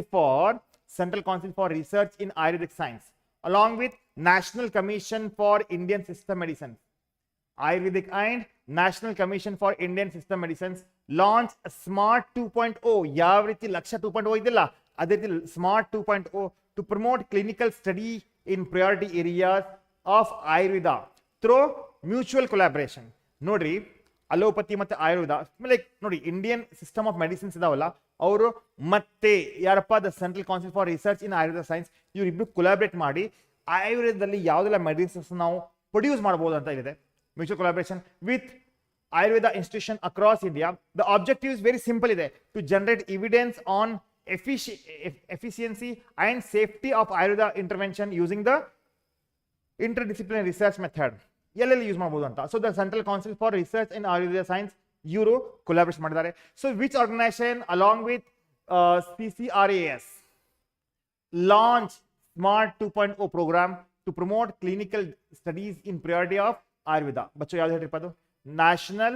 for Research in Ayurvedic Science, along with National Commission for Indian System Medicine, Ayurvedic and National Commission for Indian System Medicines launched Smart 2.0. ಯಾವ ರೀತಿ ಲಕ್ಷ್ಯ 2.0 ಇದೆಲ್ಲ ಅದೇ ರೀತಿ smart 2.0 to promote clinical study in priority areas of Ayurveda through mutual collaboration. ನೋಡ್ರಿ, allopathy ಮತ್ತೆ Ayurveda like ನೋಡಿ Indian system of medicines ಇದಾವಲ್ಲ, ಅವರು ಮತ್ತೆ ಯಾರಪ್ಪ the central council for research in Ayurveda science, ಇವರಿಬ್ರು ಕೊಲಾಬ್ರೇಟ್ ಮಾಡಿ ಆಯುರ್ವೇದದಲ್ಲಿ ಯಾವುದೆಲ್ಲ ಮೆಡಿಸಿನ್ಸ್ ನಾವು ಪ್ರೊಡ್ಯೂಸ್ ಮಾಡಬಹುದು ಅಂತ ಇದೆ. Mutual collaboration with Ayurveda institution across India. The objective is very simple ಇದೆ, to generate evidence on efficiency and safety of Ayurveda intervention using the interdisciplinary research method. ಎಲ್ಲೆಲ್ಲಿ ಯೂಸ್ ಮಾಡಬಹುದು ಅಂತ. So the central council for research in Ayurveda science ಇವರು collaborate ಮಾಡಿದ್ದಾರೆ. So which organization along with CCRAS launch Smart 2.0 program to promote clinical studies in priority of Ayurveda. ಬಚ್ಚೋ ಯಾವ್ದು ಹೇಳ್ರಿಪ್ಪ ಅದು? National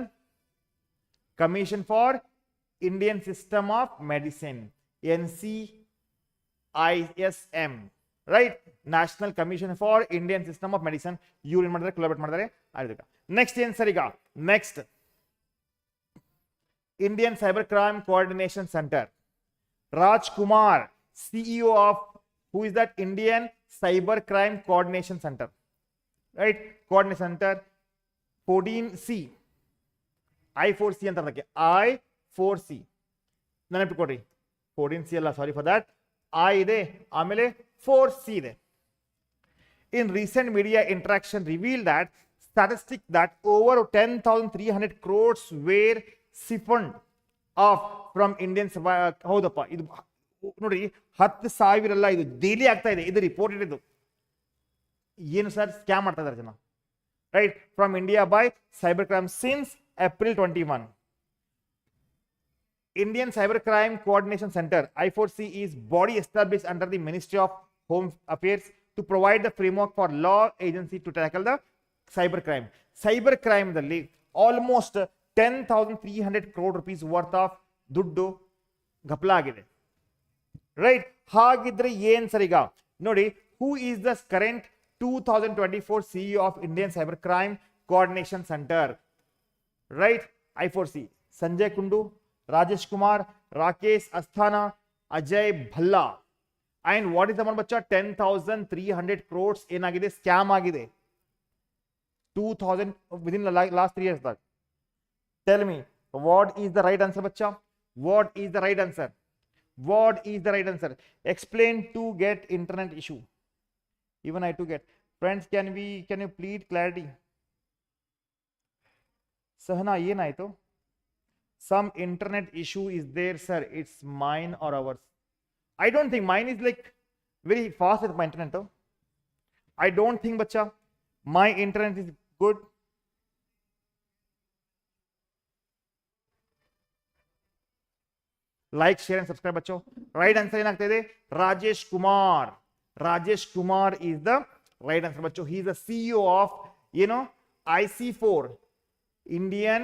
Commission for Indian System of Medicine, NCISM, right? National Commission for Indian System of Medicine ಇವ್ರು ಏನ್ ಮಾಡಿದ್ರೆ collaborate ಮಾಡಿದ್ದಾರೆ Ayurveda. Next ಏನ್ sir, ಈಗ next Indian cyber crime coordination centre, Rajkumar CEO of who is that Indian Cyber Crime Coordination Center, right? Coordination Center 14C, I4C ಅಂತ ಅದಕ್ಕೆ I4C ನೆನಪಿಕೊಡ್ರಿ. 14C ಅಲ್ಲ, sorry for that, I ಇದೆ ಆಮೇಲೆ 4C ಇದೆ. In recent media interaction revealed that statistic that over 10,300 crores were siphoned off from Indian. ಹೌದಪ್ಪ, ಇದು ನೋಡಿ 10,000 ಅಲ್ಲ, ಇದು ಡೈಲಿ ಆಗ್ತಾ ಇದೆ, ಇದು ರಿಪೋರ್ಟೆಡ್. ಇದು ಏನು ಸರ್, ಸ್ಕ್ಯಾಮ್ ಮಾಡ್ತಾ ಇದ್ದಾರೆ ಜನ, right? From India by cybercrime since April 21. Indian Cybercrime Coordination Center I4C is body established under the Ministry of Home Affairs to provide the framework for law agency to tackle the cyber ಕ್ರೈಮ್ದಲ್ಲಿ almost 10,300 crore rupees worth of ದುಡ್ಡು ಗಪ್ಲ ಆಗಿದೆ, right? ಹಾಗಿದ್ರೆ ಏನ್ sir ಈಗ ನೋಡಿ, who is the current 2024 CEO of Indian cyber crime coordination centre, right? I4C Sanjay Kundu, Rajesh Kumar, Rakesh Asthana, Ajay Bhalla. And what is the amount ಬಚ್ಚಾ? 10,300 crores ಏನಾಗಿದೆ? ಸ್ಕ್ಯಾಮ್ ಆಗಿದೆ 2000 within the last 3 years. That tell me, what is the right answer bachcha? What is the right answer? What is the right answer? Explain to get internet issue. Even I to get. Friends, can you plead clarity? Sahana yenaito? Some internet issue is there, sir. It's mine or ours? I don't think mine is like very fast with my internet. I don't think bachcha my internet is good. Like, share and subscribe bachcho. Right answer ಏನಾಗ್ತಾ ಇದೆ? Rajesh Kumar. Rajesh Kumar is the right answer bachcho. He is the CEO of IC4, Indian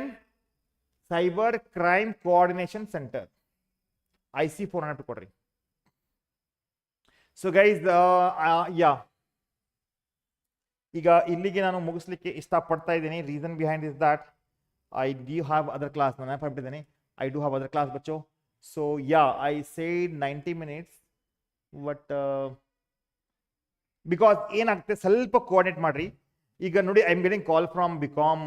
Cyber Crime Coordination Center. IC4 ಅನ್ನಟ್ಟು ಕೊಡ್ರಿ. So guys, yeah, ಈಗ ಇಲ್ಲಿಗೆ ನಾನು ಮುಗಿಸ್ಲಿಕ್ಕೆ ಇಷ್ಟಪಡ್ತಾ ಇದ್ದೀನಿ. Reason behind is that I do have other class. ನಾನು ನೆನಪಿಟ್ಟಿದ್ದೀನಿ, I do have other class ಬಚ್ಚೋ. So yeah, I said 90 minutes, but because ಏನಾಗುತ್ತೆ ಸ್ವಲ್ಪ ಕೋಆರ್ಡಿನೇಟ್ ಮಾಡ್ರಿ. ಈಗ ನೋಡಿ, I am getting call from BCom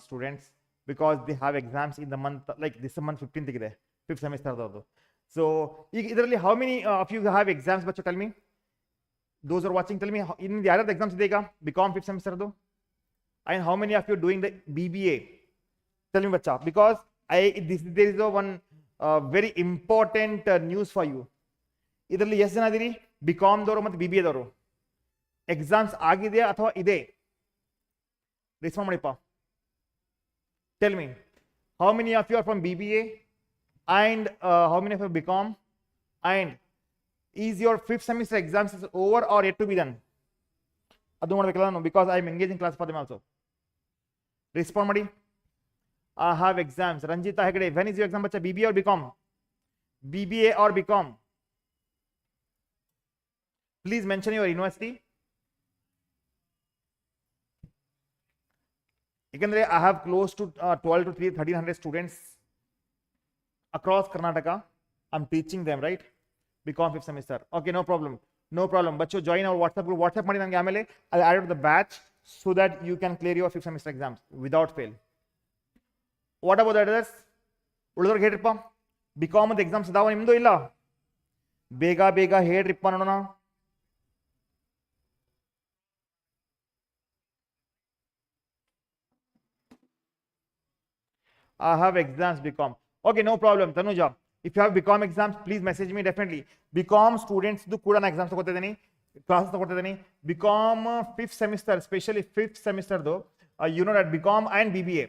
students because they have exams in the month, like this month 15th ಇದೆ, 5th ಸೆಮಿಸ್ಟರ್ದವ್ರದ್ದು. So ಈಗ ಇದರಲ್ಲಿ how many of you have exams ಬಚ್ಚೋ? Tell me. Those are watching, tell me, in the other exams ಇದೆ ಈಗ BCom 5th semester do, and how many of you doing the BBA? Tell me bacha, because there is one very important news for you. ಇದರಲ್ಲಿ ಎಷ್ಟು ಜನ ಇದೀರಿ BCom ದವರು ಮತ್ತು BBA ದವರು? Exams ಆಗಿದೆಯಾ ಅಥವಾ ಇದೆ? Respond ಮಾಡಿಪ್ಪ. Tell me, how many of you are from BBA and how many of you are BCom, and is your 5th semester exams is over or yet to be done? adu madbekala ನಾನು, because I am engaging class for them also. Respond ಮಾಡಿ. I have exams. Ranjita Hegde, when is your exam bacha? BBA or BCom? BBA or BCom? Please mention your university. Ekandre I have close to 12 to 1300 students across Karnataka. I'm teaching them, right? BCom 5th semester. Okay, no problem. No problem. Bacho, join our WhatsApp group. WhatsApp ಮಾಡಿ ನನಗೆ ಆಮೇಲೆ I'll add the batch so that you can clear your 5th semester exams without fail. What about the others? ಉಳಿದವ್ರಿಗೆ ಹೇಳ್ರಿಪ್ಪ, BCom ಅಂತ exams ಇದಾವ ನಿಮ್ದು? ಇಲ್ಲ, ಬೇಗ ಹೇಳ್ರಿಪ್ಪ ನೋಡೋಣ. I have exams BCom. Okay, no problem. Tanuja, if you have BCom exams, please message me definitely. BCom students do ಕೂಡ ನಾನು exams ತಗೋತಿದ್ದೀನಿ, classes ತಗೋತಿದ್ದೀನಿ. BCom 5th semester, especially 5th semester do, you know that BCom and BBA.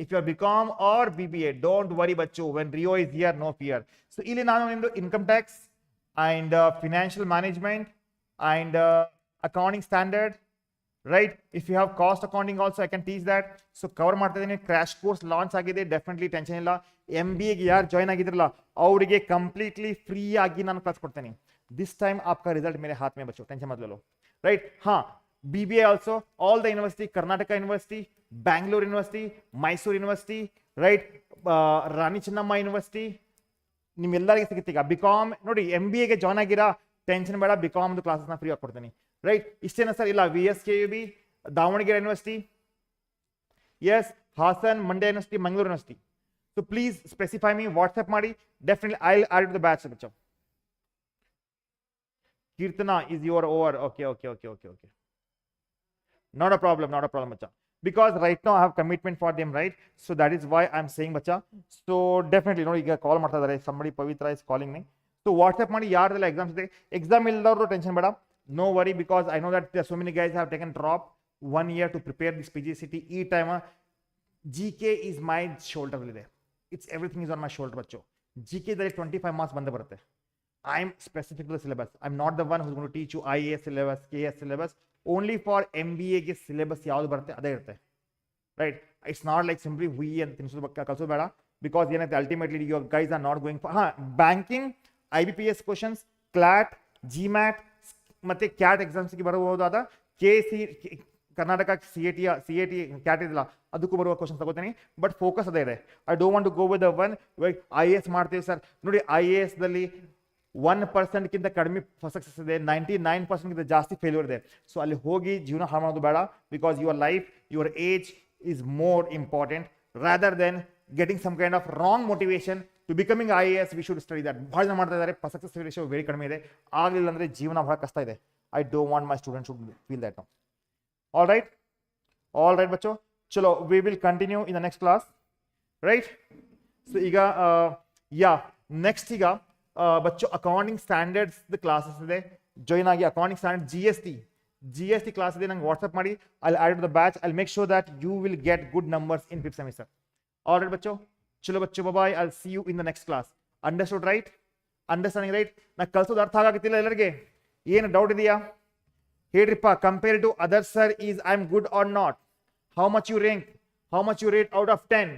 If you are BCom or BBA, don't worry bacho, when Rio is here, no fear. So ಇಲ್ಲಿ ನಾನು ನಿಮ್ದು income tax and financial management and accounting standard, right? If you have cost accounting also, I can teach that. So cover ಮಾಡ್ತಾ ಇದ್ದೀನಿ. Crash course launch ಆಗಿದೆ, definitely tension ಇಲ್ಲ. MBA ಗೆ ಯಾರು join ಆಗಿದ್ರಲ್ಲ ಅವರಿಗೆ ಕಂಪ್ಲೀಟ್ಲಿ ಫ್ರೀ ಆಗಿ ನಾನು ಕ್ಲಾಸ್ ಕೊಡ್ತೀನಿ. ದಿಸ್ ಟೈಮ್ आपका रिजल्ट मेरे हाथ में बच्चों, टेंशन मत लो, राइट? हाँ, BBA also, all the university, Karnataka University, Bangalore University, Mysore University, right? Rani Chennamma university, ನಿಮ್ಮೆಲ್ಲರಿಗೆ ಸಿಗುತ್ತೆ. ಈಗ BCom ನೋಡಿ, MBA ಗೆ ಜಾಯ್ನ್ ಆಗಿರಾ ಟೆನ್ಷನ್ ಬೇಡ, BCom ಕ್ಲಾಸಸ್ನ ಫ್ರೀ ಆಗಿ ಕೊಡ್ತೀನಿ, ರೈಟ್? ಇಷ್ಟೇನಾ ಸರ್? ಇಲ್ಲ, VSKUB, Davanagere university, yes, Hassan, Mandya university, Mangaluru university. So please specify me, WhatsApp ಮಾಡಿ, definitely I will add to the batch ಬಚ್ಚೋ. Kirtana, is your over? Okay. Not a problem, bacha. Because right now I have commitment for them, right? So that is why I'm saying, bacha. So definitely, no, ಈಗ ಕಾಲ್ ಮಾಡ್ತಾ ಇದ್ದಾರೆ. Somebody, Pavitra is calling me. So WhatsApp ಮಾಡಿ, ಯಾರ್ದೆಲ್ಲ exams ಇದೆ, exam ಇಲ್ಲದವರು tension ಬೇಡ, no worry, because I know that there are so many guys have taken drop 1 year to prepare this PGCET. ಈ time GK is my shoulder ಇದೆ. It's everything is on my shoulder, bacho. GK ದಲ್ಲಿ 25 marks ಬಂದೇ ಬರುತ್ತೆ. I'm specific to the syllabus. I'm not the one who's going to teach you IAS syllabus, KS syllabus. Only for MBA ಗೆ syllabus ಯಾವ್ದು ಬರುತ್ತೆ ಅದೇ ಇರುತ್ತೆ, right. It's not like simply V ಅಂತ ತಿನ್ಸೋದು ಕಲ್ಸೋದು ಬೇಡ, ಬಿಕಾಸ್ ಏನೈತೆ ultimately your guys are not going for banking, IBPS questions, clot, GMAT ಮತ್ತೆ cat ಎಕ್ಸಾಮ್ಸ್ಗೆ ಬರಬಹುದಾದ KC Karnataka CAT cat ಇದೆಯಲ್ಲ ಅದಕ್ಕೂ ಬರುವ ಕ್ವಶನ್ ತಗೋತೀನಿ, ಬಟ್ ಫೋಕಸ್ ಅದೇ ಇದೆ. I don't want to go with the one IAS ಮಾಡ್ತೀವಿ ಸರ್. ನೋಡಿ IAS ದಲ್ಲಿ 1% ಕಡಿಮೆ ಸಕ್ಸಸ್ ಇದೆ, 99% ಜಾಸ್ತಿ ಫೇಲ್ಯೂರ್ ಇದೆ. ಸೊ ಅಲ್ಲಿ ಹೋಗಿ ಜೀವನ ಹಾಳು ಮಾಡೋದು ಬೇಡ, because your life, your age is more important rather than getting some kind of wrong motivation to becoming IAS. We should study that. ಬಹಳ ಜನ ಮಾಡ್ತಾ ಇದ್ದಾರೆ, ಸಕ್ಸಸ್ ರೇಷಿಯೋ ವೆರಿ ಕಡಿಮೆ ಇದೆ, ಆಗಲಿಲ್ಲ ಅಂದ್ರೆ ಜೀವನ ಬಹಳ ಕಷ್ಟ ಇದೆ. I don't want my student should feel that now. All right ಬಚ್ಚೋ, ಚಲೋ we will continue in the next class, right. So ಈಗ ನೆಕ್ಸ್ಟ್ ಈಗ ಬಚ್ಚೋ ಅಕೌಂಟಿಂಗ್ ಸ್ಟ್ಯಾಂಡರ್ಡ್ಸ್ ಕ್ಲಾಸಸ್ ಇದೆ, ಜಾಯಿನ್ ಆಗಿ. ಅಕೌಂಟಿಂಗ್ ಸ್ಟ್ಯಾಂಡರ್ಡ್ GST ಕ್ಲಾಸ್ ಇದೆ, ನಂಗೆ ವಾಟ್ಸ್ಆಪ್ ಮಾಡಿ. I'll add to the batch. I'll make sure that you will get good numbers in 5th semester. All right bachcho, chalo bachcho, bye bye. I'll see you in the next class. Understood, right? Understanding, right? ನಾ ಕಲ್ಸೋದು ಅರ್ಥ ಆಗತ್ತಿಲ್ಲ ಎಲ್ಲರಿಗೆ? ಏನು doubt ಇದೆಯಾ ಹೇಳ್ರಿಪ್ಪ. Compare to other sir is I am good or not? How much you rank? How much you rate out of 10?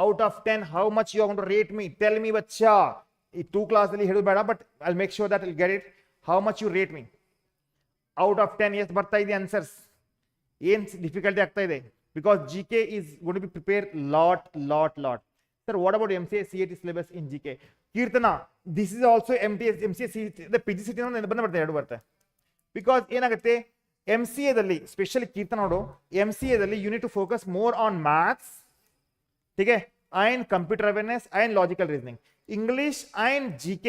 Out of 10 how much you are going to rate me? Tell me ಬಚ್ಚಾ. ಈ 2 class ಅಲ್ಲಿ ಹೇಳೋದು ಬೇಡ, but I'll make sure that I'll get it. How much you rate me? Out of 10 ಎಷ್ಟು ಬರ್ತಾ ಇದೆ answers? ಏನು difficulty ಆಗ್ತಾ ಇದೆ? Because GK is going to be prepare lot. Sir what about MCA CAT syllabus in GK? Keerthana, this is also MCA PGCET ಬಂದ ಬರ್ತದೆ, 2 ಬರುತ್ತೆ. Because ಏನಾಗುತ್ತೆ MCA ದಲ್ಲಿ, ಸ್ಪೆಷಲಿ ಕೀರ್ತನ ನೋಡು, MCA ದಲ್ಲಿ you need to focus more on maths, ठीक है, and computer awareness and logical reasoning. English and GK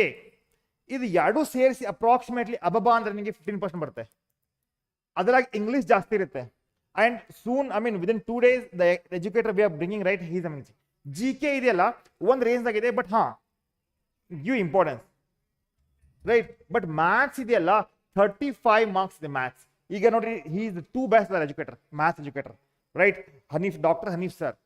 ಇದು 2 ಸೇರಿಸಿ ಅಪ್ರಾಕ್ಸಿಮೇಟ್ಲಿ ಅಬಬಾ ಅಂದ್ರೆ ನಿಮಗೆ 15% ಬರುತ್ತೆ. ಅದರಾಗಿ ಇಂಗ್ಲಿಷ್ ಜಾಸ್ತಿ ಇರುತ್ತೆ. And soon, I mean within 2 days the educator we are bringing, right, he's amazing. GK ಇದೆಯಲ್ಲ ಒಂದು ರೇಂಜ್ ಆಗಿದೆ, but give importance, right. But maths ಇದೆಯಲ್ಲ 35 ಮಾರ್ಕ್ಸ್ ಇದೆ ಮ್ಯಾಥ್ಸ್. ಈಗ ನೋಡ್ರಿ, he is the 2 best educator, maths educator, right. Doctor Haneef sir,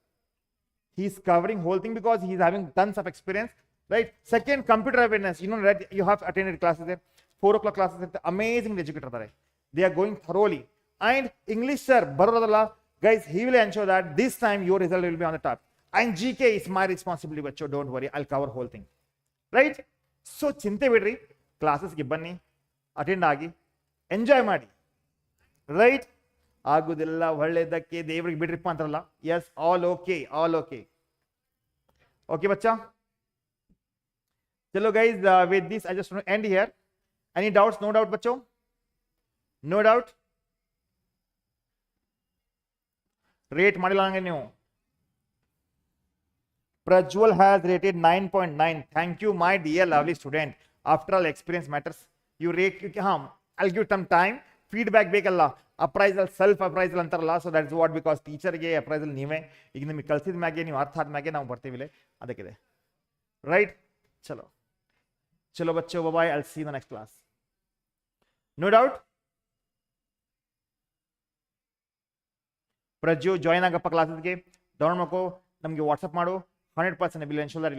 he is covering whole thing because he is having tons of experience, right. Second, computer awareness, you know that you have attended classes there, 4 o'clock classes, amazing educator are, they are going thoroughly. And English sir barodalla guys, he will ensure that this time your result will be on the top. And GK is my responsibility bachcho, don't worry, I'll cover whole thing, right. So chinte bidri, classes ge banni, attend agi, enjoy ಮಾಡಿ, right. ಆಗುದಿಲ್ಲ ಒಳ್ಳೆದಕ್ಕೆ ದೇವರಿಗೆ ಬಿಡ್ರಿಪ್ಪ ಅಂತಾರಲ್ಲ. Yes, all okay ಬಚ್ಚಾ. ಚಲೋ guys, with this I just end here. Any doubts? No doubt ಬಚ್ಚೋ, no doubt. Rate ಮಾಡಿಲ್ಲ ಹಂಗೆ ನೀವು. Prajwal has rated 9.9. Thank you my dear lovely student. After all experience matters. You rate, I'll give some time, feedback ಬೇಕಲ್ಲ. Appraisal, self appraisal ಅಂತಾರಲ್ಲ, so that is what, because ಟೀಚರ್ಗೆ appraisal ನೀವೇ. ಈಗ ನಿಮಗೆ ಕಲ್ಸಿದ ಮ್ಯಾಗೆ, ನೀವು ಅರ್ಥ ಆದ್ಮ್ಯಾಗೆ ನಾವು ಬರ್ತೀವಿ, ಅದಕ್ಕಿದೆ, ರೈಟ್. ಚಲೋ ಬಚ್ಚೋ, bye, I'll see the next class. No doubt. Prajyu join ಆಗಪ್ಪ ಕ್ಲಾಸಸ್ಗೆ, ಡೌನ್ಲೋಡ್ ಮಾಡ್ಕೋ, ನಮಗೆ ವಾಟ್ಸಪ್ ಮಾಡು. 100% ವಿಲ್ ಎನ್ಶೂರ್ ದಟ್